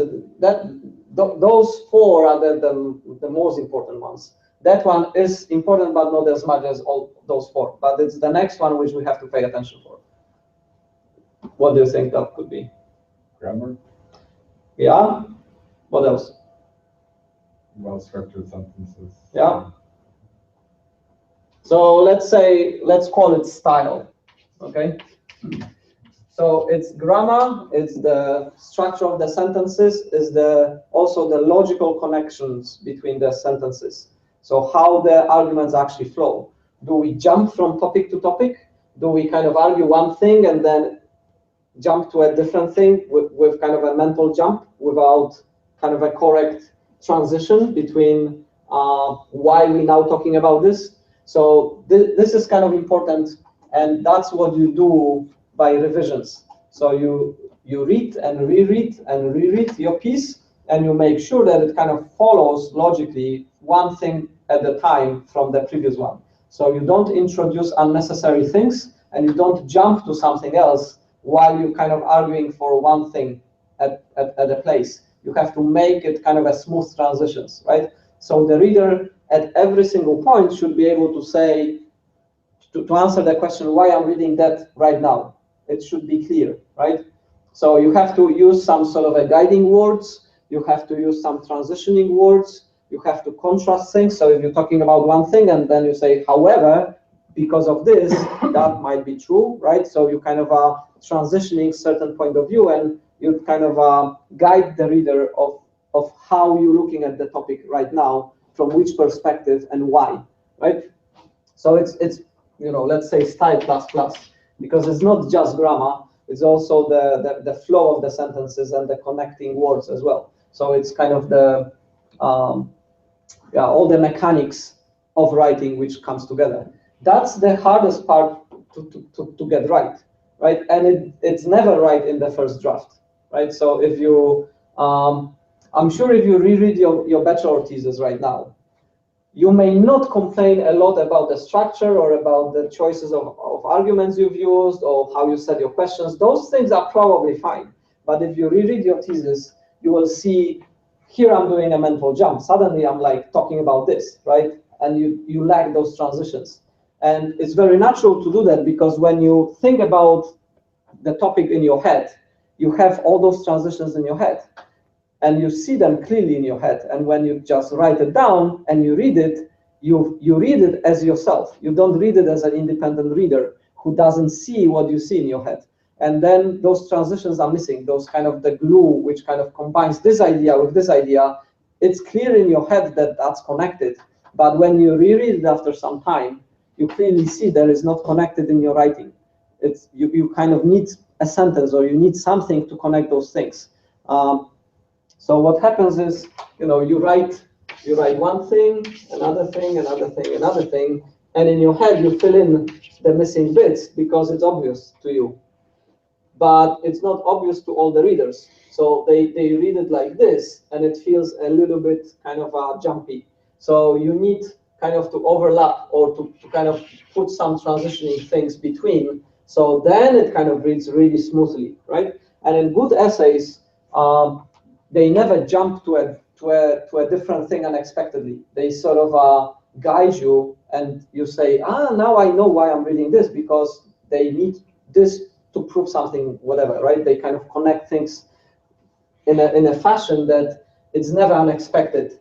Those 4 are the most important ones. That one is important, but not as much as all those 4. But it's the next one which we have to pay attention for. What do you think that could be? Grammar. Yeah. What else? Well-structured sentences. Yeah. So let's call it style. Okay. So it's grammar, it's the structure of the sentences, is also the logical connections between the sentences. So how the arguments actually flow. Do we jump from topic to topic? Do we kind of argue one thing and then jump to a different thing with kind of a mental jump without kind of a correct transition between why we're now talking about this? So this is kind of important And that's what you do by revisions. So you read and reread and reread your piece, and you make sure that it kind of follows logically one thing at a time from the previous one. So you don't introduce unnecessary things, and you don't jump to something else while you're kind of arguing for one thing at a place. You have to make it kind of a smooth transitions, right? So the reader at every single point should be able to say, to answer the question, why I'm reading that right now. It should be clear, right? So you have to use some sort of a guiding words. You have to use some transitioning words. You have to contrast things. So if you're talking about one thing and then you say, however, because of this, that might be true, right? So you kind of are transitioning certain point of view, and you kind of guide the reader of how you're looking at the topic right now, from which perspective and why, right? So it's let's say style plus, because it's not just grammar, it's also the flow of the sentences and the connecting words as well. So it's kind of the all the mechanics of writing which comes together. That's the hardest part to get right? And it's never right in the first draft, right? So if you, I'm sure if you reread your bachelor thesis right now, you may not complain a lot about the structure or about the choices of arguments you've used or how you set your questions. Those things are probably fine. But if you reread your thesis, you will see, here I'm doing a mental jump. Suddenly I'm like talking about this, right? And you lack those transitions. And it's very natural to do that, because when you think about the topic in your head, you have all those transitions in your head, and you see them clearly in your head. And when you just write it down and you read it, you read it as yourself. You don't read it as an independent reader who doesn't see what you see in your head. And then those transitions are missing, those kind of the glue which kind of combines this idea with this idea. It's clear in your head that that's connected. But when you reread it after some time, you clearly see that it's not connected in your writing. It's you kind of need a sentence, or you need something to connect those things. So what happens is, you write one thing, another thing, another thing, another thing, and in your head you fill in the missing bits because it's obvious to you. But it's not obvious to all the readers. So they read it like this, and it feels a little bit kind of jumpy. So you need kind of to overlap, or to kind of put some transitioning things between. So then it kind of reads really smoothly, right? And in good essays, they never jump to a different thing unexpectedly. They sort of guide you, and you say, now I know why I'm reading this, because they need this to prove something, whatever, right? They kind of connect things in a fashion that it's never unexpected.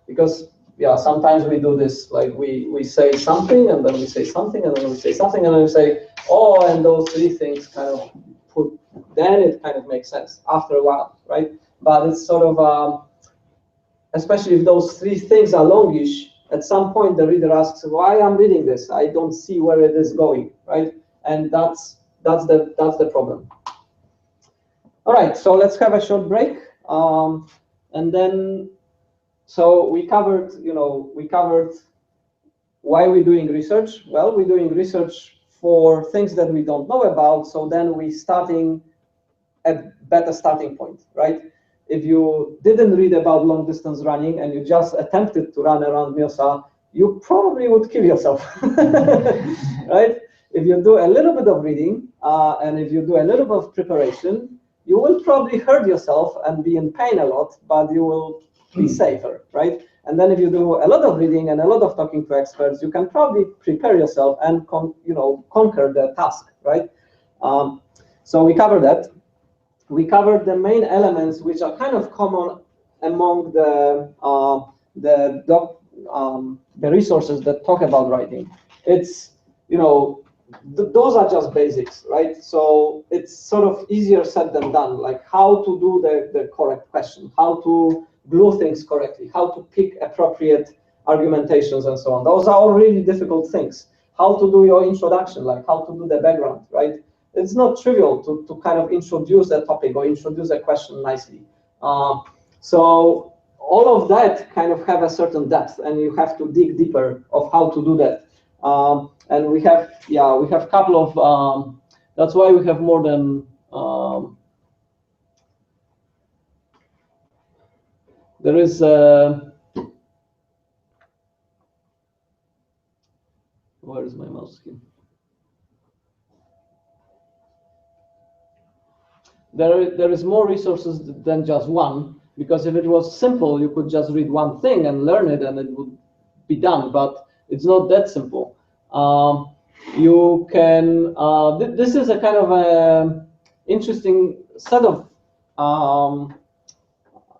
Because sometimes we do this, like we say something, and then we say something, and then we say something, and then we say, oh, and those three things kind of put, then it kind of makes sense after a while, right? But it's sort of, especially if those three things are longish, at some point the reader asks, why I'm reading this? I don't see where it is going, right? And that's the problem. All right, so let's have a short break, and then, so we covered why we're doing research. Well, we're doing research for things that we don't know about. So then we're starting at better starting point, right? If you didn't read about long distance running and you just attempted to run around Miosa, you probably would kill yourself, right? If you do a little bit of reading, and if you do a little bit of preparation, you will probably hurt yourself and be in pain a lot, but you will be safer, right? And then if you do a lot of reading and a lot of talking to experts, you can probably prepare yourself and conquer the task, right? So we covered that. We covered the main elements which are kind of common among the resources that talk about writing. It's, those are just basics, right? So it's sort of easier said than done, like how to do the correct question, how to glue things correctly, how to pick appropriate argumentations and so on. Those are all really difficult things. How to do your introduction, like how to do the background, right? It's not trivial to kind of introduce a topic or introduce a question nicely. So all of that kind of have a certain depth, and you have to dig deeper of how to do that. And we have a couple of, that's why we have more than, there is, where is my mouse here? There is more resources than just one, because if it was simple, you could just read one thing and learn it and it would be done, but it's not that simple. You can, this is a kind of a interesting set of,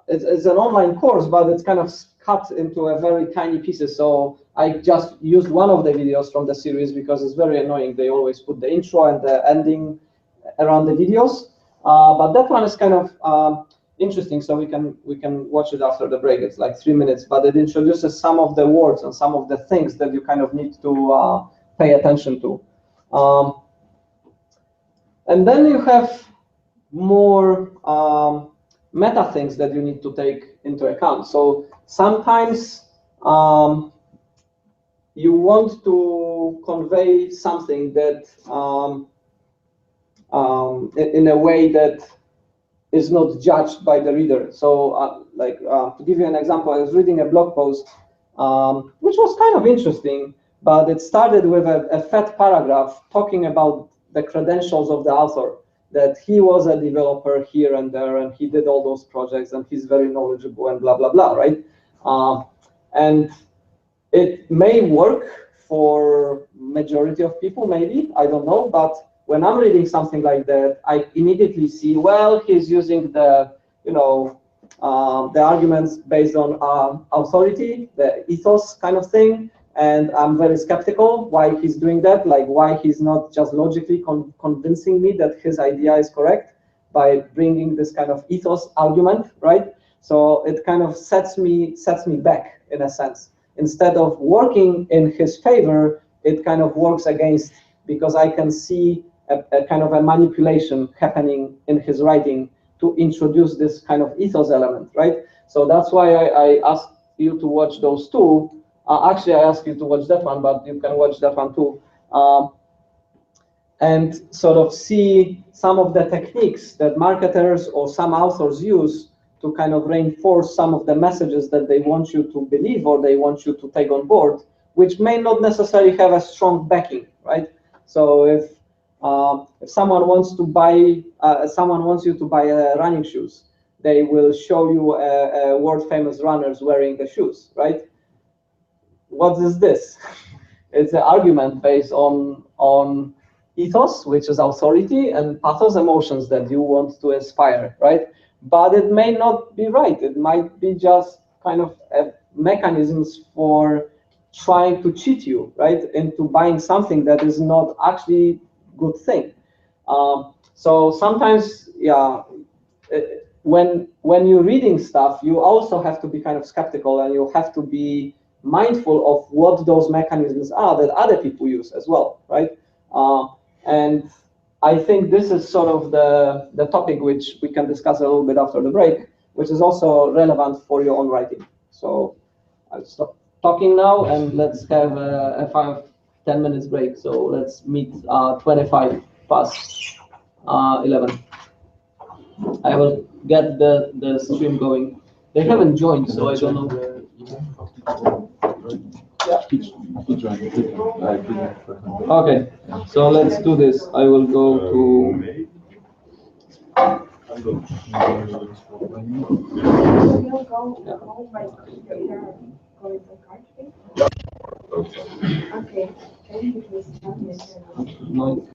it's an online course, but it's kind of cut into a very tiny pieces. So I just used one of the videos from the series because it's very annoying. They always put the intro and the ending around the videos. But that one is kind of interesting, so we can watch it after the break. It's like 3 minutes, but it introduces some of the words and some of the things that you kind of need to pay attention to. And then you have more meta things that you need to take into account. So sometimes you want to convey something that in a way that is not judged by the reader. So to give you an example, I was reading a blog post, which was kind of interesting, but it started with a fat paragraph talking about the credentials of the author, that he was a developer here and there, and he did all those projects, and he's very knowledgeable, and blah, blah, blah, right? And it may work for majority of people, maybe, I don't know, but when I'm reading something like that, I immediately see, well, he's using the, the arguments based on authority, the ethos kind of thing, and I'm very skeptical why he's doing that, like why he's not just logically convincing me that his idea is correct by bringing this kind of ethos argument, right? So it kind of sets me back in a sense. Instead of working in his favor, it kind of works against, because I can see a kind of a manipulation happening in his writing to introduce this kind of ethos element, right? So that's why I asked you to watch those two. Actually, I asked you to watch that one, but you can watch that one too. And sort of see some of the techniques that marketers or some authors use to kind of reinforce some of the messages that they want you to believe or they want you to take on board, which may not necessarily have a strong backing, right? So if someone wants to buy, someone wants you to buy running shoes, they will show you a world famous runners wearing the shoes, right? What is this? It's an argument based on ethos, which is authority, and pathos, emotions that you want to aspire, right? But it may not be right. It might be just kind of mechanisms for trying to cheat you, right, into buying something that is not actually good thing. So sometimes, yeah, when you're reading stuff, you also have to be kind of skeptical, and you have to be mindful of what those mechanisms are that other people use as well, right? And I think this is sort of the topic which we can discuss a little bit after the break, which is also relevant for your own writing. So I'll stop talking now, and let's have a 5-10 minutes break. So let's meet 25 past 11. I will get the stream going. They haven't joined, so I don't know. Yeah. Okay, so let's do this. I will go to. Okay. Can you please tell me? No.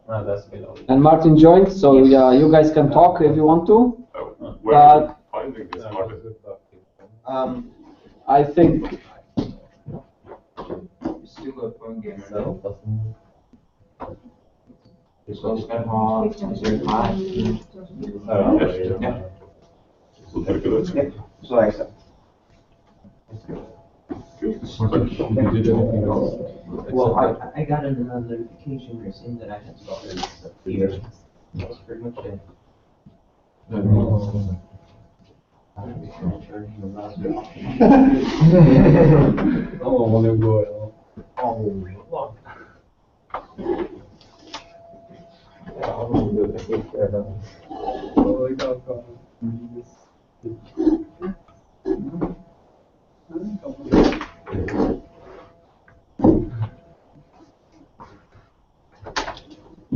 That's below. And Martin joined, so yeah, you guys can talk if you want to. Where are you finding this, Martin? I think Still a phone gamer. So I accept. Well, I got a notification saying that I had started here. That's pretty much it.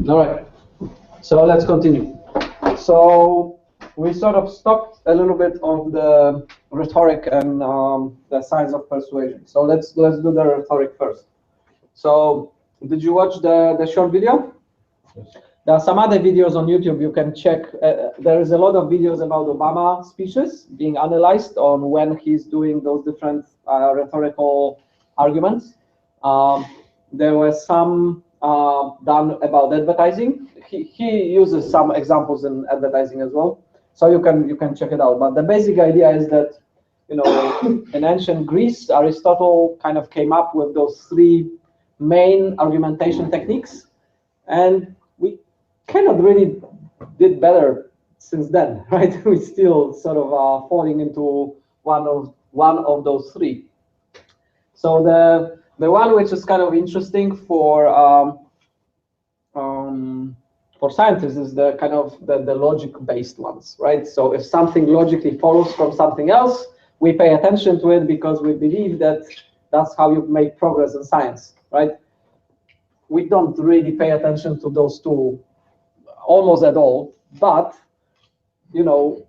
all right. So let's continue. So we sort of stopped a little bit on the rhetoric and the science of persuasion. So let's do the rhetoric first. So did you watch the short video? Yes. There are some other videos on YouTube you can check. There is a lot of videos about Obama speeches being analyzed on when he's doing those different rhetorical arguments. There were some done about advertising. He uses some examples in advertising as well, so you can check it out. But the basic idea is that, you know, in ancient Greece, Aristotle kind of came up with those three main argumentation techniques, and we kind of really did better since then, right? We still sort of are falling into one of those three. So the one which is kind of interesting for scientists is the kind of the logic-based ones, right? So if something logically follows from something else, we pay attention to it because we believe that that's how you make progress in science, right? We don't really pay attention to those two almost at all, but, you know,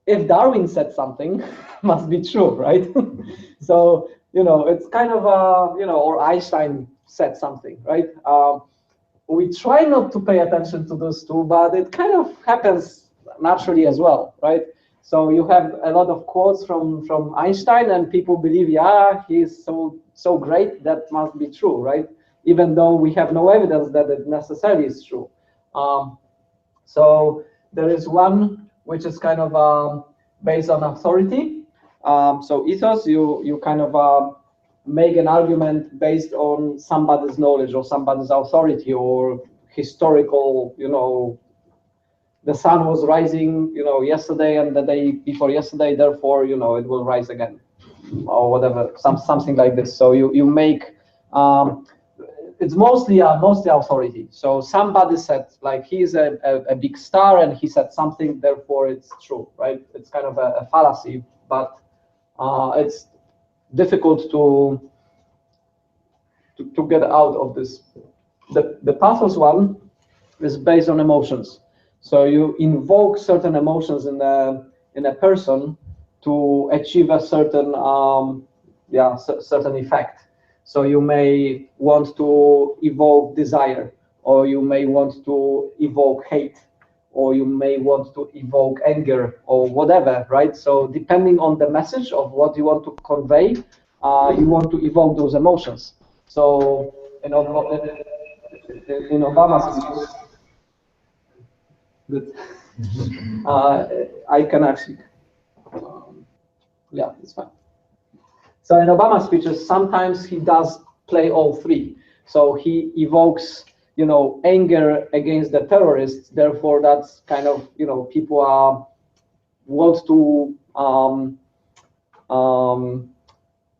if Darwin said something, must be true, right? So, you know, it's kind of, you know, or Einstein said something, right? We try not to pay attention to those two, but it kind of happens naturally as well, right? So you have a lot of quotes from Einstein, and people believe, yeah, he's so great, that must be true, right? Even though we have no evidence that it necessarily is true. So there is one which is kind of based on authority. So ethos, you kind of make an argument based on somebody's knowledge or somebody's authority or historical, you know, the sun was rising, you know, yesterday and the day before yesterday, therefore, you know, it will rise again, or whatever, something like this. So you make, it's mostly authority. So somebody said, like, he's a big star and he said something, therefore it's true, right? It's kind of a fallacy, but it's difficult to get out of this. The pathos one is based on emotions. So you invoke certain emotions in a person to achieve a certain certain effect. So you may want to evoke desire, or you may want to evoke hate, or you may want to evoke anger, or whatever, right? So depending on the message of what you want to convey, you want to evoke those emotions. So in Obama's speeches, good. I can actually, yeah, it's fine. So in Obama's speeches, sometimes he does play all three. So he evokes, you know, anger against the terrorists. Therefore, that's kind of, you know, people want to,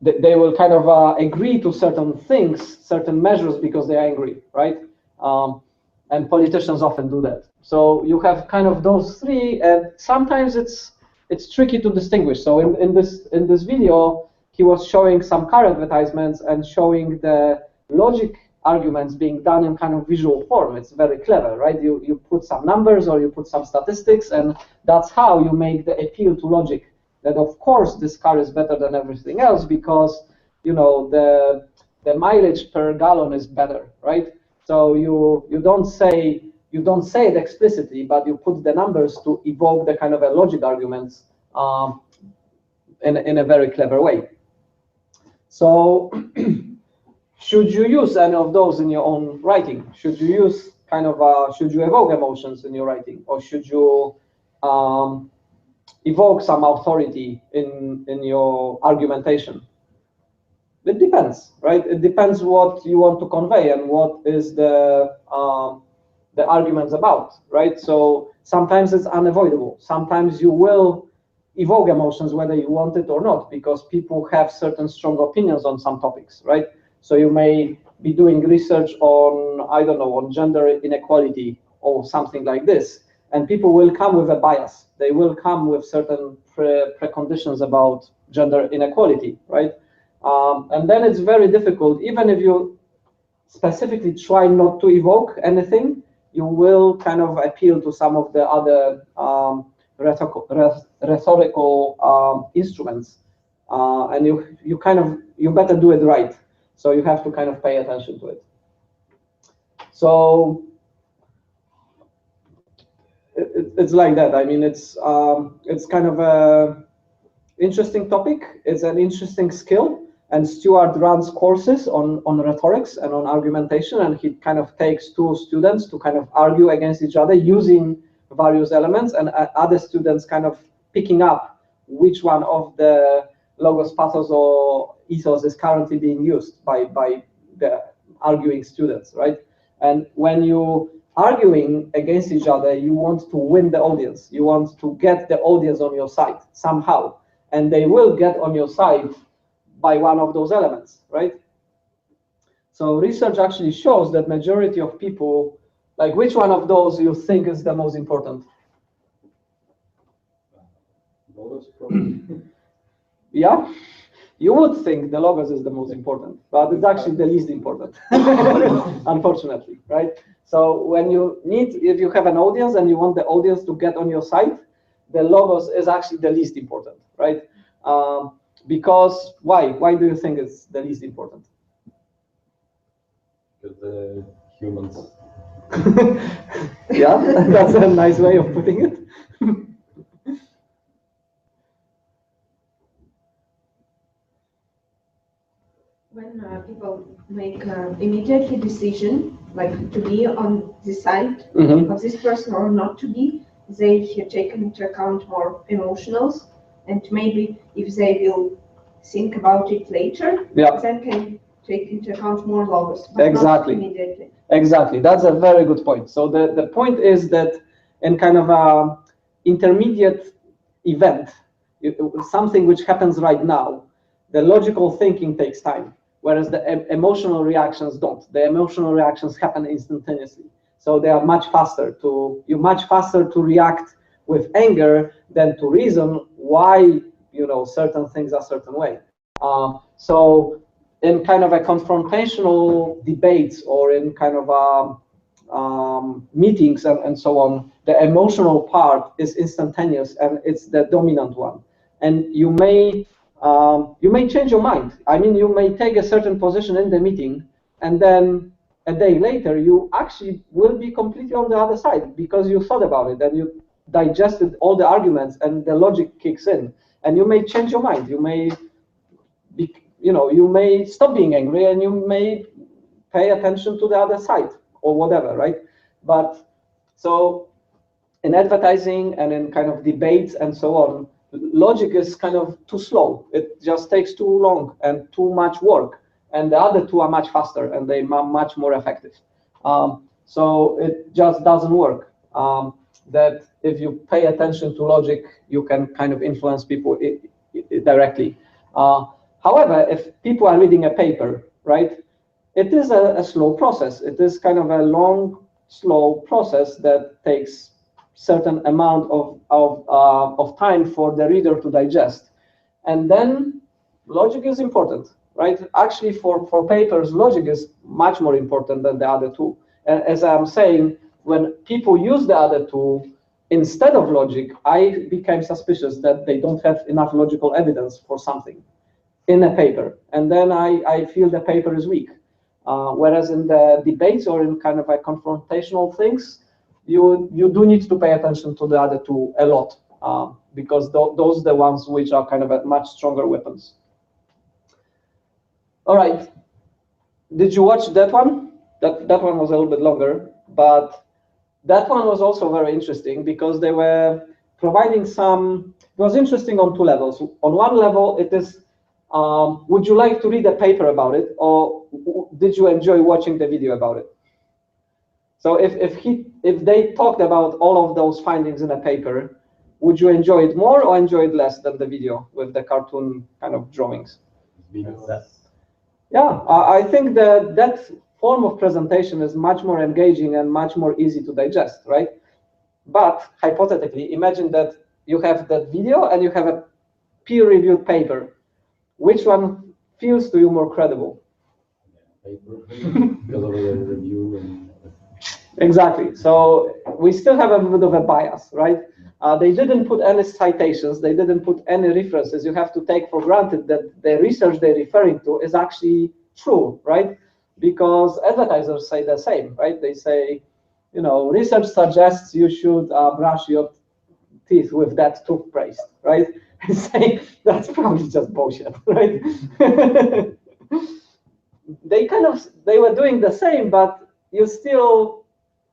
they will kind of agree to certain things, certain measures because they're angry, right? And politicians often do that. So you have kind of those three, and sometimes it's tricky to distinguish. So in this video, he was showing some car advertisements and showing the logic arguments being done in kind of visual form. It's very clever, right? You put some numbers or you put some statistics, and that's how you make the appeal to logic. That of course this car is better than everything else because, you know, the mileage per gallon is better, right? So you don't say it explicitly, but you put the numbers to evoke the kind of a logic arguments in a very clever way. So should you use any of those in your own writing? Should you use should you evoke emotions in your writing, or should you evoke some authority in your argumentation? It depends, right? It depends what you want to convey and what is the arguments about, right? So sometimes it's unavoidable. Sometimes you will evoke emotions whether you want it or not, because people have certain strong opinions on some topics, right? So you may be doing research on, I don't know, on gender inequality or something like this, and people will come with a bias. They will come with certain preconditions about gender inequality, right? And then it's very difficult, even if you specifically try not to evoke anything, you will kind of appeal to some of the other rhetorical instruments, and you better do it right. So you have to kind of pay attention to it. So it's like that. I mean, it's kind of a interesting topic. It's an interesting skill. And Stuart runs courses on rhetorics and on argumentation, and he kind of takes two students to kind of argue against each other using various elements, and other students kind of picking up which one of the logos, pathos, or ethos is currently being used by the arguing students, right? And when you arguing against each other, you want to win the audience. You want to get the audience on your side somehow, and they will get on your side by one of those elements, right? So research actually shows that majority of people, like, which one of those you think is the most important? Logos, probably. Yeah, you would think the logos is the most important, but it's actually the least important, unfortunately, right? So when if you have an audience and you want the audience to get on your side, the logos is actually the least important, right? Because why? Why do you think it's the least important? Because the humans. Yeah, that's a nice way of putting it. When people make immediately decision, like to be on the side of this person or not to be, they take into account more emotionals, and maybe if they will think about it later, then can take into account more logos, but not immediately. Exactly, that's a very good point. So the point is that in kind of a intermediate event, something which happens right now, the logical thinking takes time, whereas the emotional reactions don't. The emotional reactions happen instantaneously. So they are much faster you're much faster to react with anger than to reason why certain things are certain way. So in kind of a confrontational debates or in kind of meetings and so on, the emotional part is instantaneous and it's the dominant one. And you may change your mind. I mean, you may take a certain position in the meeting, and then a day later, you actually will be completely on the other side because you thought about it and you digested all the arguments and the logic kicks in, and you may change your mind. You may you may stop being angry and you may pay attention to the other side or whatever, right? But so in advertising and in kind of debates and so on, logic is kind of too slow. It just takes too long and too much work. And the other two are much faster and they are much more effective. So it just doesn't work. That if you pay attention to logic, you can kind of influence people directly. However, if people are reading a paper, right, it is a slow process. It is kind of a long, slow process that takes certain amount of time for the reader to digest. And then logic is important, right? Actually, for papers, logic is much more important than the other two. And as I'm saying, when people use the other two instead of logic, I became suspicious that they don't have enough logical evidence for something. in a paper, and then I feel the paper is weak. Whereas in the debates or in kind of a confrontational things, you do need to pay attention to the other two a lot, because those are the ones which are kind of a much stronger weapons. All right, did you watch that one? That one was a little bit longer, but that one was also very interesting because they were providing some. It was interesting on two levels. On one level, it is, would you like to read a paper about it, or did you enjoy watching the video about it? So if they talked about all of those findings in a paper, would you enjoy it more or enjoy it less than the video with the cartoon kind of drawings? Yeah, I think that form of presentation is much more engaging and much more easy to digest, right? But hypothetically, imagine that you have that video and you have a peer-reviewed paper. Which one feels to you more credible? Paper, because of the review and. Exactly. So we still have a bit of a bias, right? They didn't put any citations. They didn't put any references. You have to take for granted that the research they're referring to is actually true, right? Because advertisers say the same, right? They say, you know, research suggests you should brush your teeth with that toothpaste, right? And say that's probably just bullshit, right? They were doing the same, but you still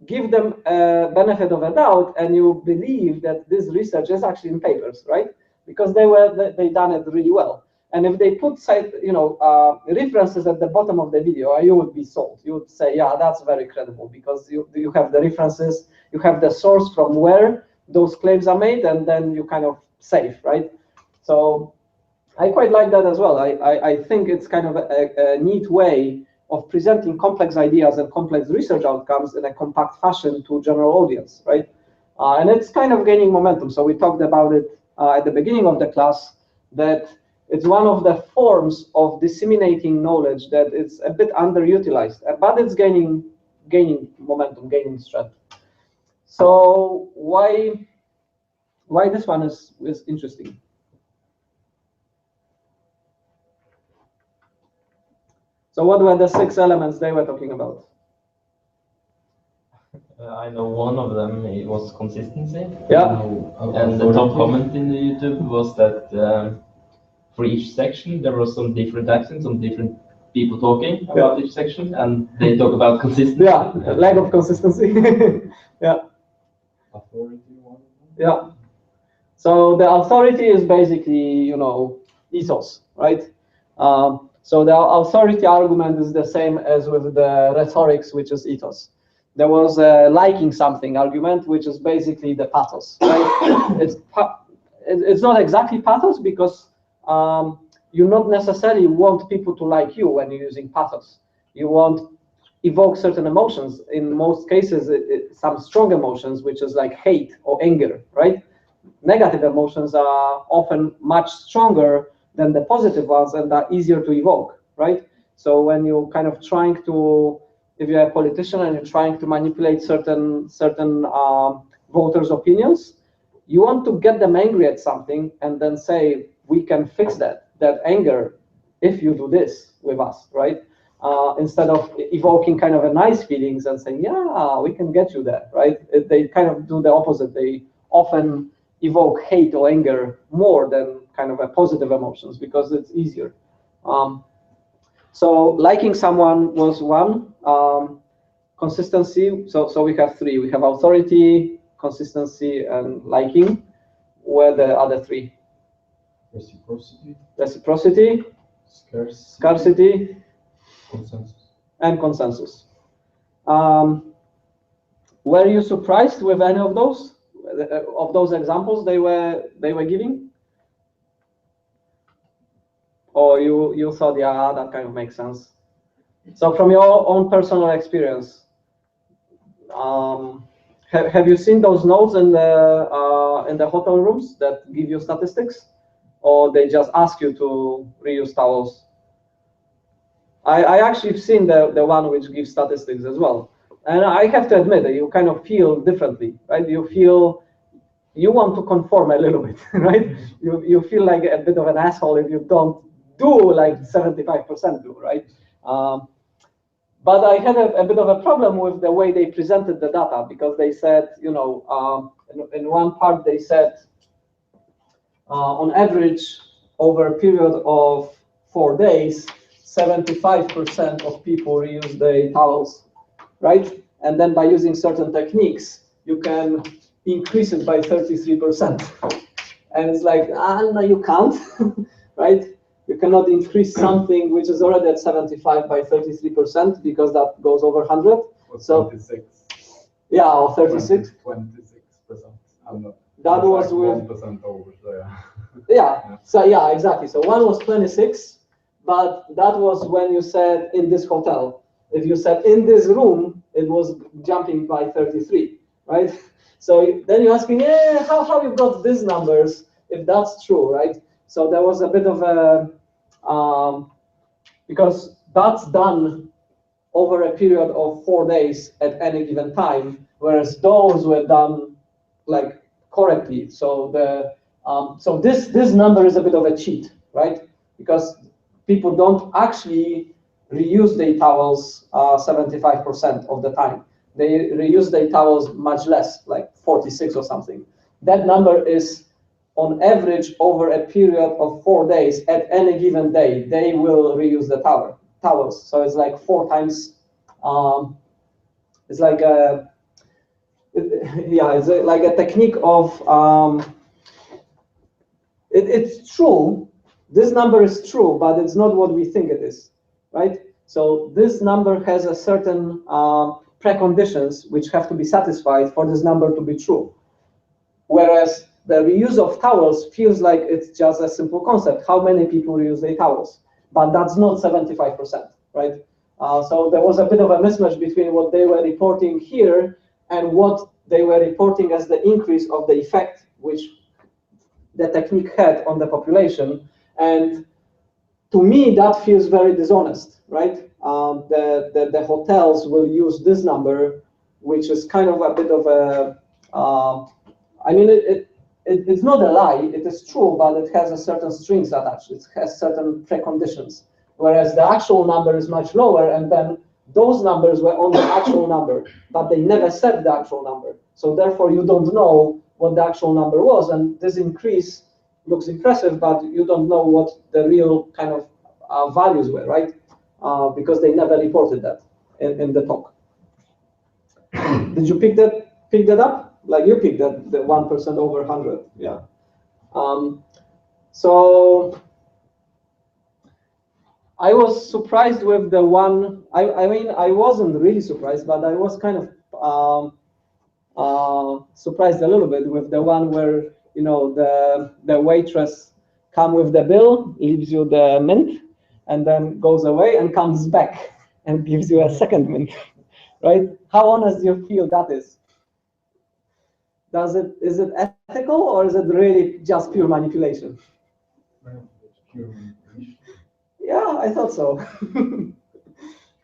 give them a benefit of a doubt, and you believe that this research is actually in papers, right? Because they done it really well. And if they put references at the bottom of the video, you would be sold. You would say, yeah, that's very credible because you have the references, you have the source from where those claims are made, and then you kind of safe, right? So I quite like that as well. I think it's kind of a neat way of presenting complex ideas and complex research outcomes in a compact fashion to general audience, right? And it's kind of gaining momentum. So we talked about it at the beginning of the class, that it's one of the forms of disseminating knowledge that is a bit underutilized, but it's gaining momentum, gaining strength. So why this one is interesting? So what were the 6 elements they were talking about? I know one of them, it was consistency. Yeah. And the top comment in the YouTube was that for each section there was some different accents, some different people talking about each section, and they talk about consistency. Yeah, lack of consistency. Yeah. Authority one. Yeah. So the authority is basically, ethos, right? So the authority argument is the same as with the rhetorics, which is ethos. There was a liking something argument, which is basically the pathos, right? It's not exactly pathos because you not necessarily want people to like you when you're using pathos. You want evoke certain emotions. In most cases, some strong emotions, which is like hate or anger, right? Negative emotions are often much stronger than the positive ones and are easier to evoke, right? So when you're kind of trying to, if you're a politician and you're trying to manipulate certain voters' opinions, you want to get them angry at something and then say, we can fix that anger if you do this with us, right? Instead of evoking kind of a nice feelings and saying, yeah, we can get you there, right? They kind of do the opposite. They often evoke hate or anger more than kind of a positive emotions because it's easier. So liking someone was one. Consistency, so we have 3. We have authority, consistency, and liking. Where the other 3? Reciprocity, scarcity, and consensus. Were you surprised with any of those examples they were giving? Or you thought, yeah, that kind of makes sense? So from your own personal experience, have you seen those notes in the hotel rooms that give you statistics, or they just ask you to reuse towels? I actually have seen the one which gives statistics as well, and I have to admit that you kind of feel differently, right? You feel you want to conform a little bit, right? You feel like a bit of an asshole if you don't do like 75% do, right? But I had a bit of a problem with the way they presented the data, because they said, you know, in one part they said, on average, over a period of 4 days, 75% of people reuse the towels, right? And then by using certain techniques, you can increase it by 33%. And it's like, no, you can't, right? You cannot increase something which is already at 75 by 33%, because that goes over 100. Or So 26. Yeah, or 36. 26%. I'm not. That was like with 1% over. So yeah. Yeah. So yeah, exactly. So one was 26, but that was when you said in this hotel. If you said in this room, it was jumping by 33, right? So then you're asking, yeah, how you got these numbers if that's true, right? So there was a bit of a because that's done over a period of 4 days at any given time, whereas those were done like correctly. So the so this number is a bit of a cheat, right? Because people don't actually reuse their towels 75% of the time. They reuse their towels much less, like 46 or something. That number is on average over a period of 4 days at any given day. They will reuse the towels. So it's like 4 times. It's like a it's like a technique of it's true. This number is true, but it's not what we think it is, right? So this number has a certain preconditions which have to be satisfied for this number to be true. Whereas the reuse of towels feels like it's just a simple concept. How many people reuse their towels? But that's not 75%, right? So there was a bit of a mismatch between what they were reporting here and what they were reporting as the increase of the effect which the technique had on the population. And to me, that feels very dishonest, right? The hotels will use this number, which is kind of a bit of a, I mean, it's not a lie, it is true, but it has a certain strings attached. It has certain preconditions, whereas the actual number is much lower, and then those numbers were on the actual number, but they never said the actual number. So therefore, you don't know what the actual number was, and this increase looks impressive, but you don't know what the real kind of values were, right? Because they never reported that in the talk. Did you pick that up? Like you picked that, the 1% over 100, yeah. So I was surprised with the one. I mean, I wasn't really surprised, but I was kind of surprised a little bit with the one where, you know, the waitress come with the bill, leaves you the mint, and then goes away and comes back and gives you a second mint, right? How honest do you feel that is? Is it ethical, or is it really just pure manipulation? Pure manipulation. Yeah, I thought so.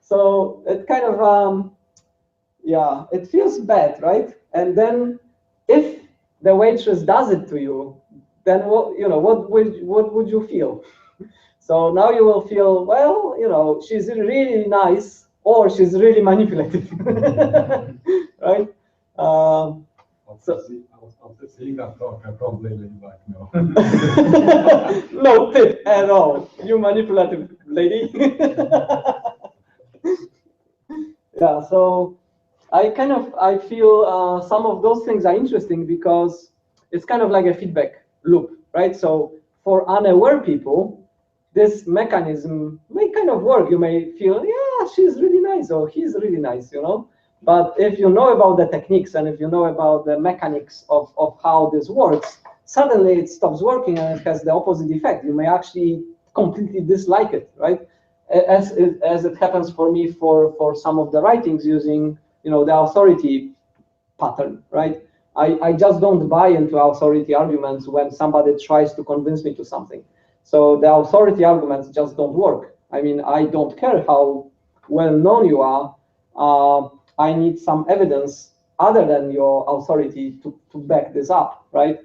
So it kind of yeah, it feels bad, right? And then if the waitress does it to you, then what would you feel? So now you will feel, well, you know, she's really nice or she's really manipulative, right? After seeing that talk, I probably leave back now. No tip at all, you manipulative lady. Yeah, so I feel some of those things are interesting because it's kind of like a feedback loop, right? So for unaware people, this mechanism may kind of work. You may feel, yeah, she's really nice or he's really nice, you know? But if you know about the techniques and if you know about the mechanics of how this works, suddenly it stops working and it has the opposite effect. You may actually completely dislike it, right? As it happens for me for some of the writings using, you know, the authority pattern, right? I just don't buy into authority arguments when somebody tries to convince me to something. So the authority arguments just don't work. I mean, I don't care how well known you are. I need some evidence other than your authority to back this up, right?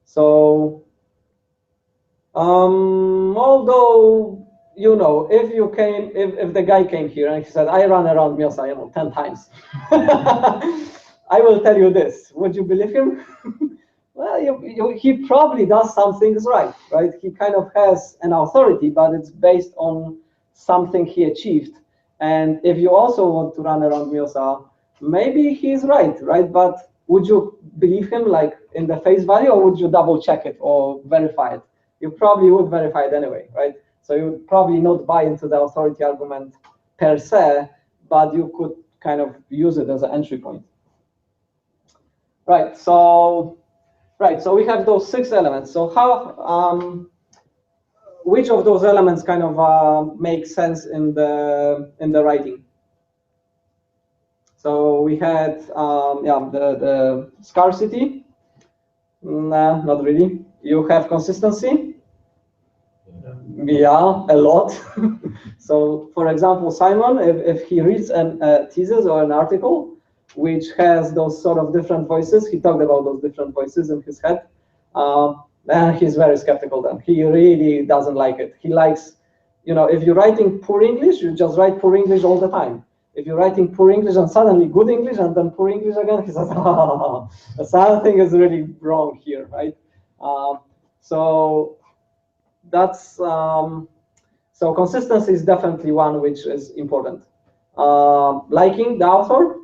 So Although, you know, if the guy came here and he said, I run around Miosa, 10 times, I will tell you this, would you believe him? Well, he probably does some things right? He kind of has an authority, but it's based on something he achieved. And if you also want to run around Miosa, maybe he's right? But would you believe him like in the face value, or would you double check it or verify it? You probably would verify it anyway, right? So you would probably not buy into the authority argument per se, but you could kind of use it as an entry point. Right, so we have those 6 elements. So how, which of those elements kind of make sense in the writing? So we had the scarcity. Nah, not really. You have consistency. Yeah, a lot. So, for example, Simon, if he reads a thesis or an article which has those sort of different voices, he talked about those different voices in his head, he's very skeptical then. He really doesn't like it. He likes, if you're writing poor English, you just write poor English all the time. If you're writing poor English and suddenly good English and then poor English again, he says, something is really wrong here, right? So that's, so consistency is definitely one which is important. Liking the author,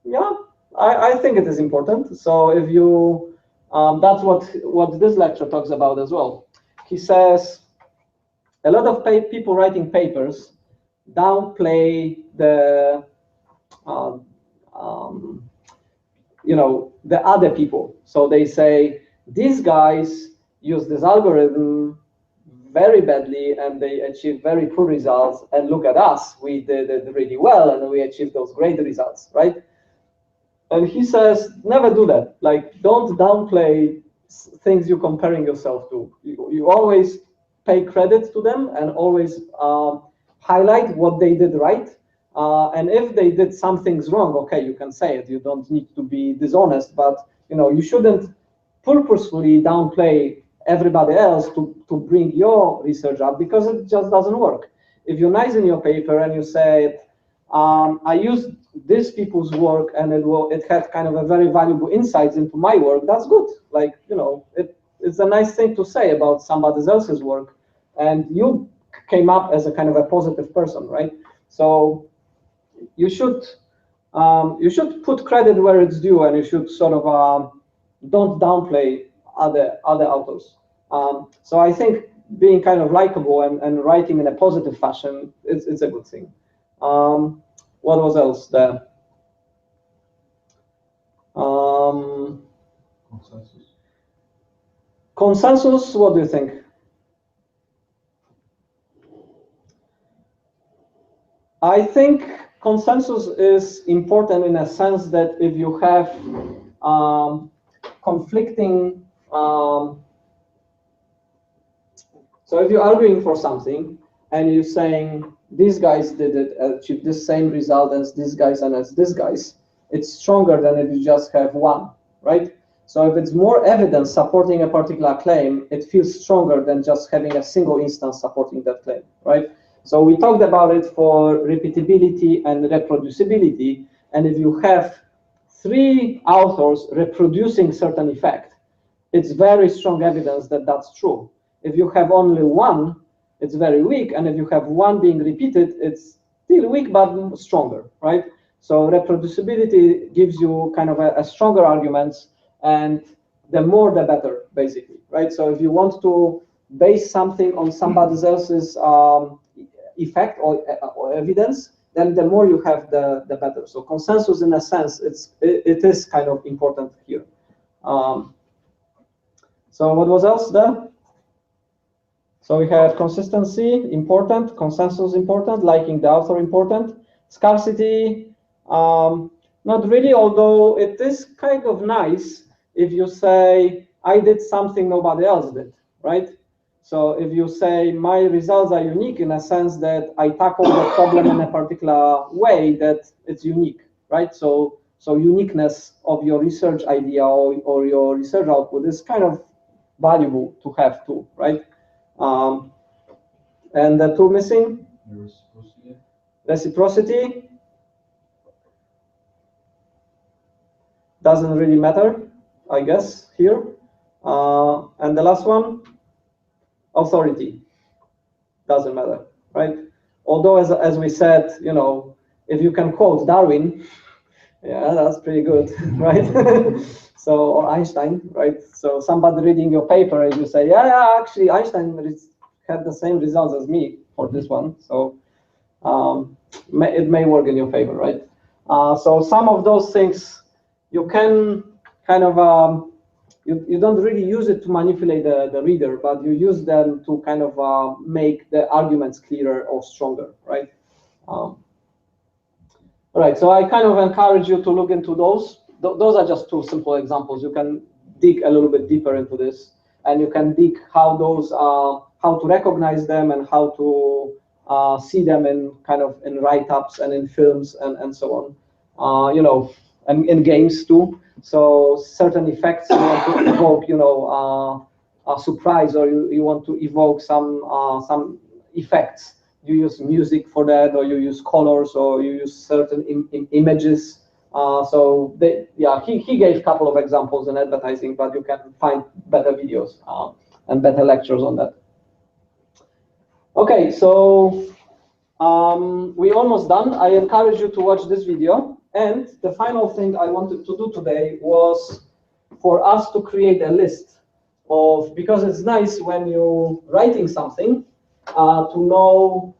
yeah, I think it is important. So if you, that's what this lecture talks about as well. He says a lot of people writing papers downplay the, the other people. So they say, these guys use this algorithm very badly and they achieve very poor results, and look at us, we did it really well and we achieved those great results, right? And he says, never do that. Like, don't downplay things you're comparing yourself to. You always pay credit to them and always highlight what they did right. And if they did some things wrong, okay, you can say it. You don't need to be dishonest, but you shouldn't purposefully downplay everybody else to bring your research up, because it just doesn't work. If you're nice in your paper and you say, I used these people's work and it had kind of a very valuable insights into my work, that's good. Like, it's a nice thing to say about somebody else's work, and you came up as a kind of a positive person, right? So you should put credit where it's due, and you should sort of don't downplay other authors. So I think being kind of likable and writing in a positive fashion, it's a good thing. What was else there? Consensus. Consensus, what do you think? I think consensus is important in a sense that if you have conflicting, so if you're arguing for something and you're saying these guys did it, achieved the same result as these guys and as these guys, it's stronger than if you just have one, right? So if it's more evidence supporting a particular claim, it feels stronger than just having a single instance supporting that claim, right? So we talked about it for repeatability and reproducibility, and if you have 3 authors reproducing certain effect, it's very strong evidence that that's true. If you have only one, it's very weak, and if you have one being repeated, it's still weak but stronger, right? So reproducibility gives you kind of a stronger arguments, and the more the better, basically, right? So if you want to base something on somebody else's effect or evidence, then the more you have, the better. So consensus, in a sense, it is kind of important here. So what was else there? So we have consistency, important, consensus, important, liking the author, important, scarcity, not really, although it is kind of nice if you say, I did something nobody else did, right? So if you say, my results are unique in a sense that I tackle the problem in a particular way that it's unique, right? So uniqueness of your research idea or your research output is kind of valuable to have too, right? And the two missing? Reciprocity. Reciprocity. Doesn't really matter, I guess, here. And the last one, authority. Doesn't matter, right? Although, as we said, you know, if you can quote Darwin, yeah, that's pretty good, right? So, or Einstein, right? So somebody reading your paper and you say, yeah, actually Einstein had the same results as me for this one. So it may work in your favor, right? So some of those things you can kind of, you don't really use it to manipulate the reader, but you use them to kind of make the arguments clearer or stronger, right? All right, so I kind of encourage you to look into those. Those are just two simple examples. You can dig a little bit deeper into this, and you can dig how those how to recognize them and how to see them in kind of in write-ups and in films and so on. You know, and in games too. So certain effects you want to evoke, you know, a surprise, or you want to evoke some effects. You use music for that, or you use colors, or you use certain images. So he gave a couple of examples in advertising, but you can find better videos and better lectures on that. Okay, so we're almost done. I encourage you to watch this video. And the final thing I wanted to do today was for us to create a list of, because it's nice when you're writing something, to know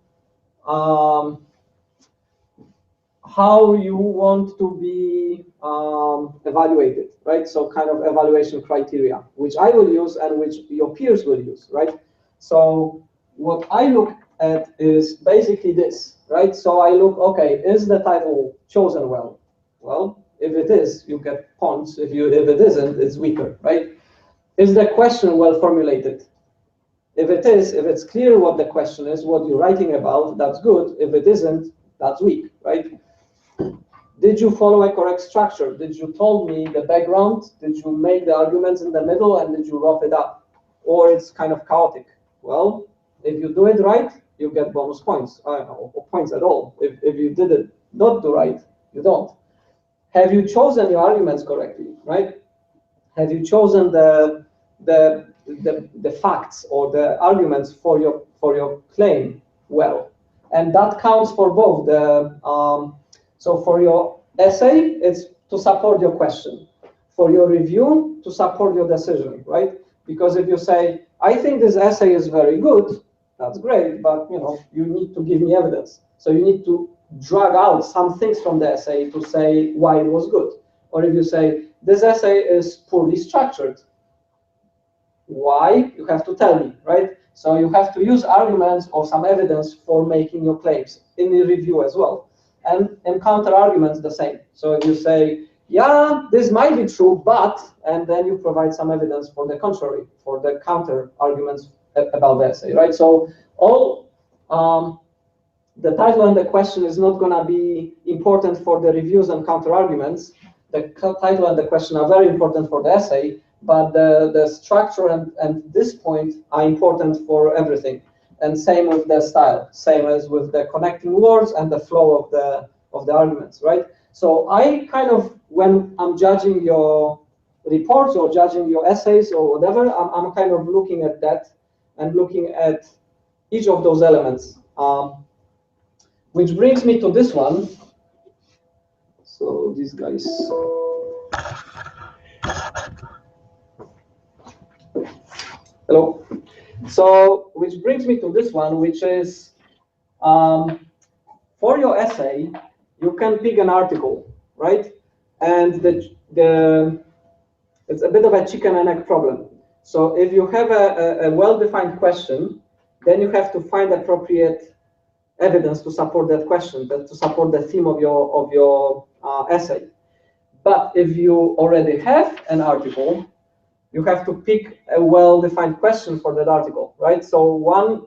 how you want to be evaluated, right? So kind of evaluation criteria, which I will use and which your peers will use, right? So what I look at is basically this, right? So I look, okay, is the title chosen well? Well, if it is, you get points. If it isn't, it's weaker, right? Is the question well formulated? If it is, if it's clear what the question is, what you're writing about, that's good. If it isn't, that's weak, right? Did you follow a correct structure? Did you tell me the background? Did you make the arguments in the middle, and did you wrap it up? Or it's kind of chaotic? Well, if you do it right, you get bonus points, or points at all. If you did it not do right, you don't. Have you chosen your arguments correctly, right? Have you chosen the facts or the arguments for your claim well? And that counts for both. So for your essay, it's to support your question. For your review, to support your decision, right? Because if you say, I think this essay is very good, that's great, but you need to give me evidence. So you need to drag out some things from the essay to say why it was good. Or if you say, this essay is poorly structured, why? You have to tell me, right? So you have to use arguments or some evidence for making your claims in the review as well. And counter arguments the same. So if you say, yeah, this might be true, but, and then you provide some evidence for the contrary, for the counter arguments about the essay, right? So all the title and the question is not going to be important for the reviews and counter arguments. The title and the question are very important for the essay, but the structure and this point are important for everything. And same with the style, same as with the connecting words and the flow of the arguments, right? So I kind of, when I'm judging your reports or judging your essays or whatever, I'm kind of looking at that and looking at each of those elements. Which brings me to this one. So these guys. Hello. So which brings me to this one, which is for your essay, you can pick an article, right? And it's a bit of a chicken and egg problem. So if you have a well-defined question, then you have to find appropriate evidence to support that question, to support the theme of your essay. But if you already have an article, you have to pick a well-defined question for that article, right? So one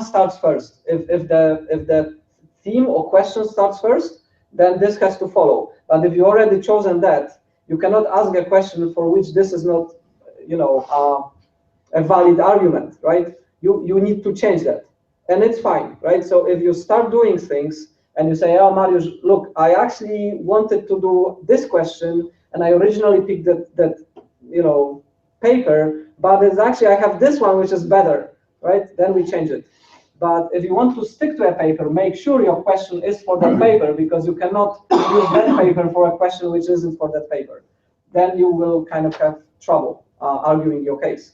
starts first. If the theme or question starts first, then this has to follow. But if you already chosen that, you cannot ask a question for which this is not, a valid argument, right? You need to change that, and it's fine, right? So if you start doing things and you say, oh, Mariusz, look, I actually wanted to do this question, and I originally picked that paper, but it's actually I have this one which is better, right? Then we change it. But if you want to stick to a paper, make sure your question is for that paper, because you cannot use that paper for a question which isn't for that paper. Then you will kind of have trouble arguing your case.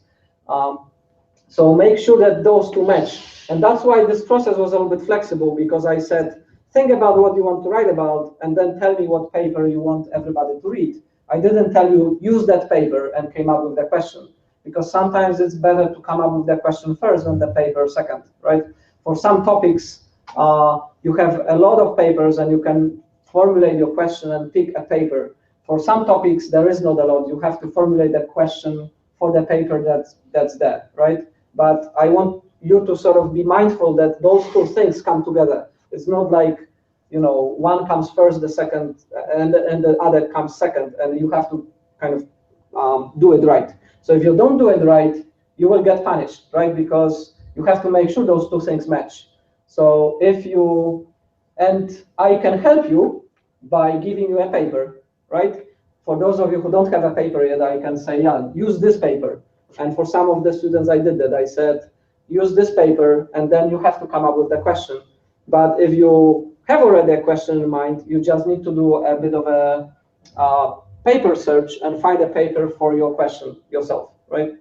So make sure that those two match. And that's why this process was a little bit flexible, because I said, think about what you want to write about, and then tell me what paper you want everybody to read. I didn't tell you, use that paper and came up with the question, because sometimes it's better to come up with the question first than the paper second, right? For some topics, you have a lot of papers and you can formulate your question and pick a paper. For some topics, there is not a lot. You have to formulate the question for the paper that's there, right? But I want you to sort of be mindful that those two things come together. It's not like, one comes first, the second, and the other comes second, and you have to kind of do it right. So if you don't do it right, you will get punished, right? Because you have to make sure those two things match. So and I can help you by giving you a paper, right? For those of you who don't have a paper yet, I can say, yeah, use this paper. And for some of the students, I did that. I said, use this paper, and then you have to come up with the question. But if you have already a question in mind, you just need to do a bit of a paper search and find a paper for your question yourself, right?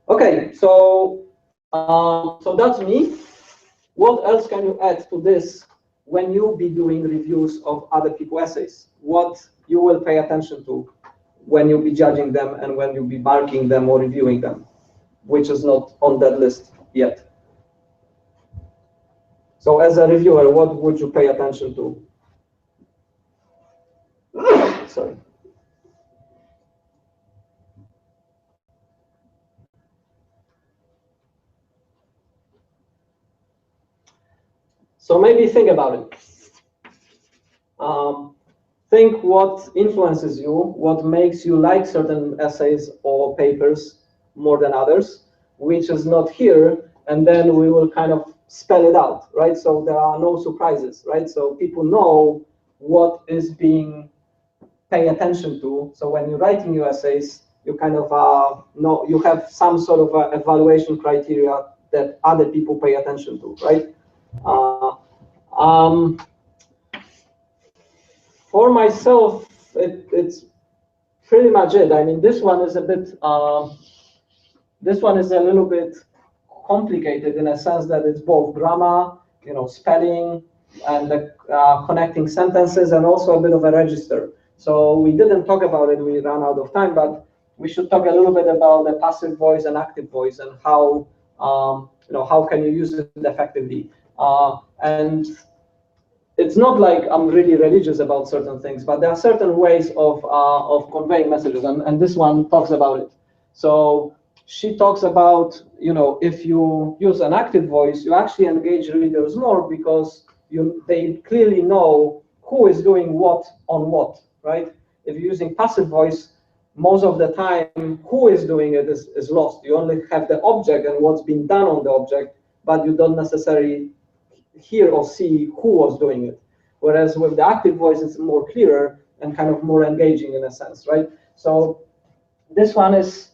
Okay, so that's me. What else can you add to this when you be doing reviews of other people's essays? What you will pay attention to when you'll be judging them and when you'll be marking them or reviewing them, which is not on that list yet. So as a reviewer, what would you pay attention to? Sorry. So maybe think about it. Think what influences you, what makes you like certain essays or papers more than others, which is not here, and then we will kind of spell it out, right? So there are no surprises, right? So people know what is being paid attention to. So when you're writing your essays, you kind of know, you have some sort of evaluation criteria that other people pay attention to, right? For myself, it's pretty much it. I mean, this one is a bit, this one is a little bit complicated in a sense that it's both grammar, spelling, and the, connecting sentences, and also a bit of a register. So we didn't talk about it, we ran out of time, but we should talk a little bit about the passive voice and active voice and how, how can you use it effectively. And it's not like I'm really religious about certain things, but there are certain ways of conveying messages, and this one talks about it. So she talks about, if you use an active voice, you actually engage readers more because they clearly know who is doing what on what, right? If you're using passive voice, most of the time, who is doing it is lost. You only have the object and what's being done on the object, but you don't necessarily hear or see who was doing it. Whereas with the active voice, it's more clearer and kind of more engaging in a sense, right? So this one is,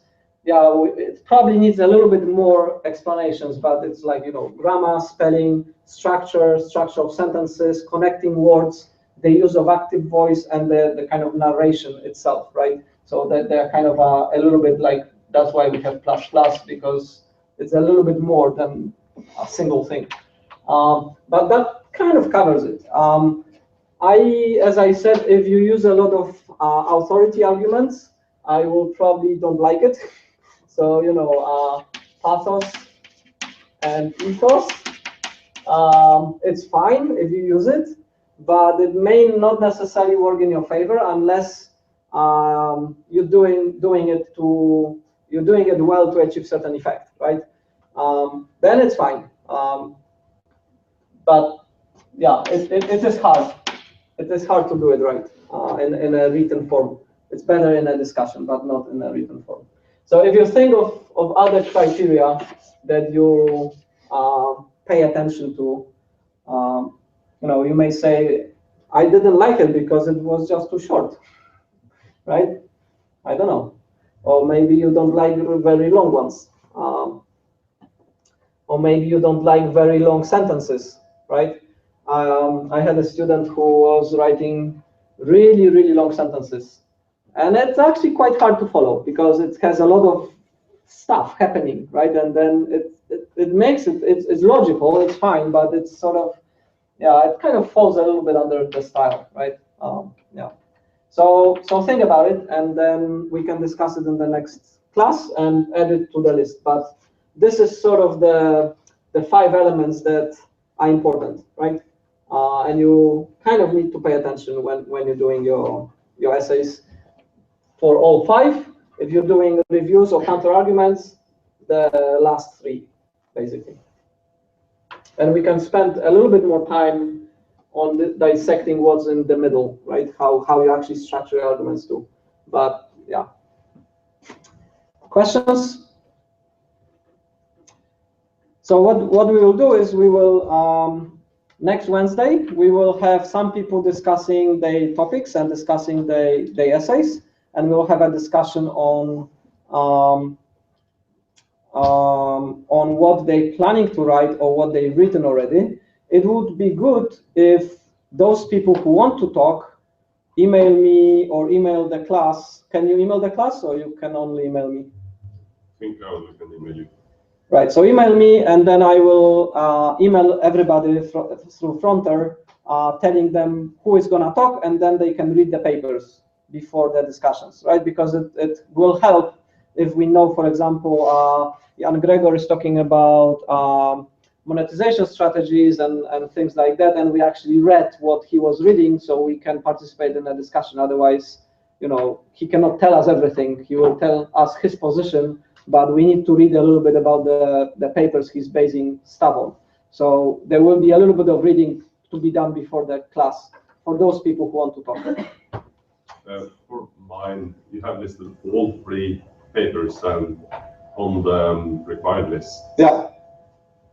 yeah, it probably needs a little bit more explanations, but it's like, grammar, spelling, structure of sentences, connecting words, the use of active voice, and the kind of narration itself, right? So that they're kind of a little bit like, that's why we have ++, because it's a little bit more than a single thing. But that kind of covers it. As I said, if you use a lot of authority arguments, I will probably don't like it. So, pathos and ethos, it's fine if you use it, but it may not necessarily work in your favor unless you're doing it well to achieve certain effect, right? Then it's fine. But yeah, it is hard. It is hard to do it right in a written form. It's better in a discussion, but not in a written form. So if you think of other criteria that you pay attention to, you may say, I didn't like it because it was just too short, right? I don't know. Or maybe you don't like very long ones. Or maybe you don't like very long sentences, right? I had a student who was writing really, really long sentences. And it's actually quite hard to follow because it has a lot of stuff happening, right? And then it makes it's logical, it's fine, but it's sort of, yeah, it kind of falls a little bit under the style, right? Yeah. So think about it, and then we can discuss it in the next class and add it to the list. But this is sort of the 5 elements that are important, right? And you kind of need to pay attention when you're doing your essays for all 5. If you're doing reviews or counter arguments, the last 3, basically. And we can spend a little bit more time on dissecting what's in the middle, right? How you actually structure your arguments too. But yeah. Questions? So what we will do is we will, next Wednesday, we will have some people discussing their topics and discussing their essays, and we'll have a discussion on what they're planning to write or what they've written already. It would be good if those people who want to talk email me or email the class. Can you email the class, or you can only email me? I think I will email you. Right, so email me, and then I will email everybody through Fronter, telling them who is going to talk, and then they can read the papers before the discussions, right? Because it will help if we know, for example, Jan Gregor is talking about monetization strategies and things like that, and we actually read what he was reading, so we can participate in the discussion. Otherwise, he cannot tell us everything. He will tell us his position, but we need to read a little bit about the papers he's basing stuff on. So there will be a little bit of reading to be done before the class for those people who want to talk. For mine, you have listed all 3 papers on the required list. Yeah.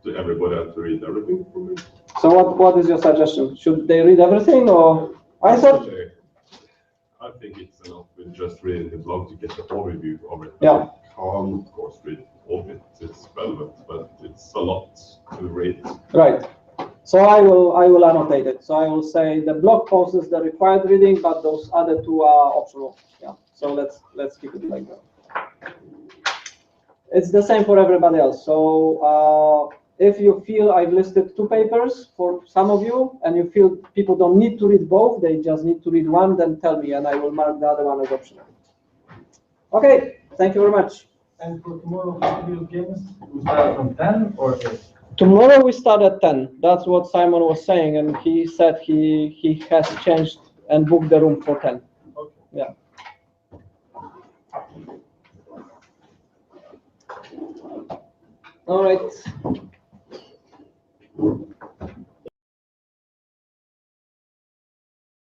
Do everybody have to read everything from it? So what is your suggestion? Should they read everything, or I thought? I think it's enough with just reading the blog to get the overview of it. Yeah. Can't, of course, read all of it. It's relevant, but it's a lot to read. Right. So I will annotate it. So I will say the blog post is the required reading, but those other 2 are optional. Yeah. So let's keep it like that. It's the same for everybody else. So if you feel I've listed 2 papers for some of you, and you feel people don't need to read both, they just need to read one, then tell me, and I will mark the other one as optional. Okay. Thank you very much. And for tomorrow, video games, we start from 10 or 8? Tomorrow we start at 10. That's what Simon was saying, and he said he has changed and booked the room for 10. Okay. Yeah. All right.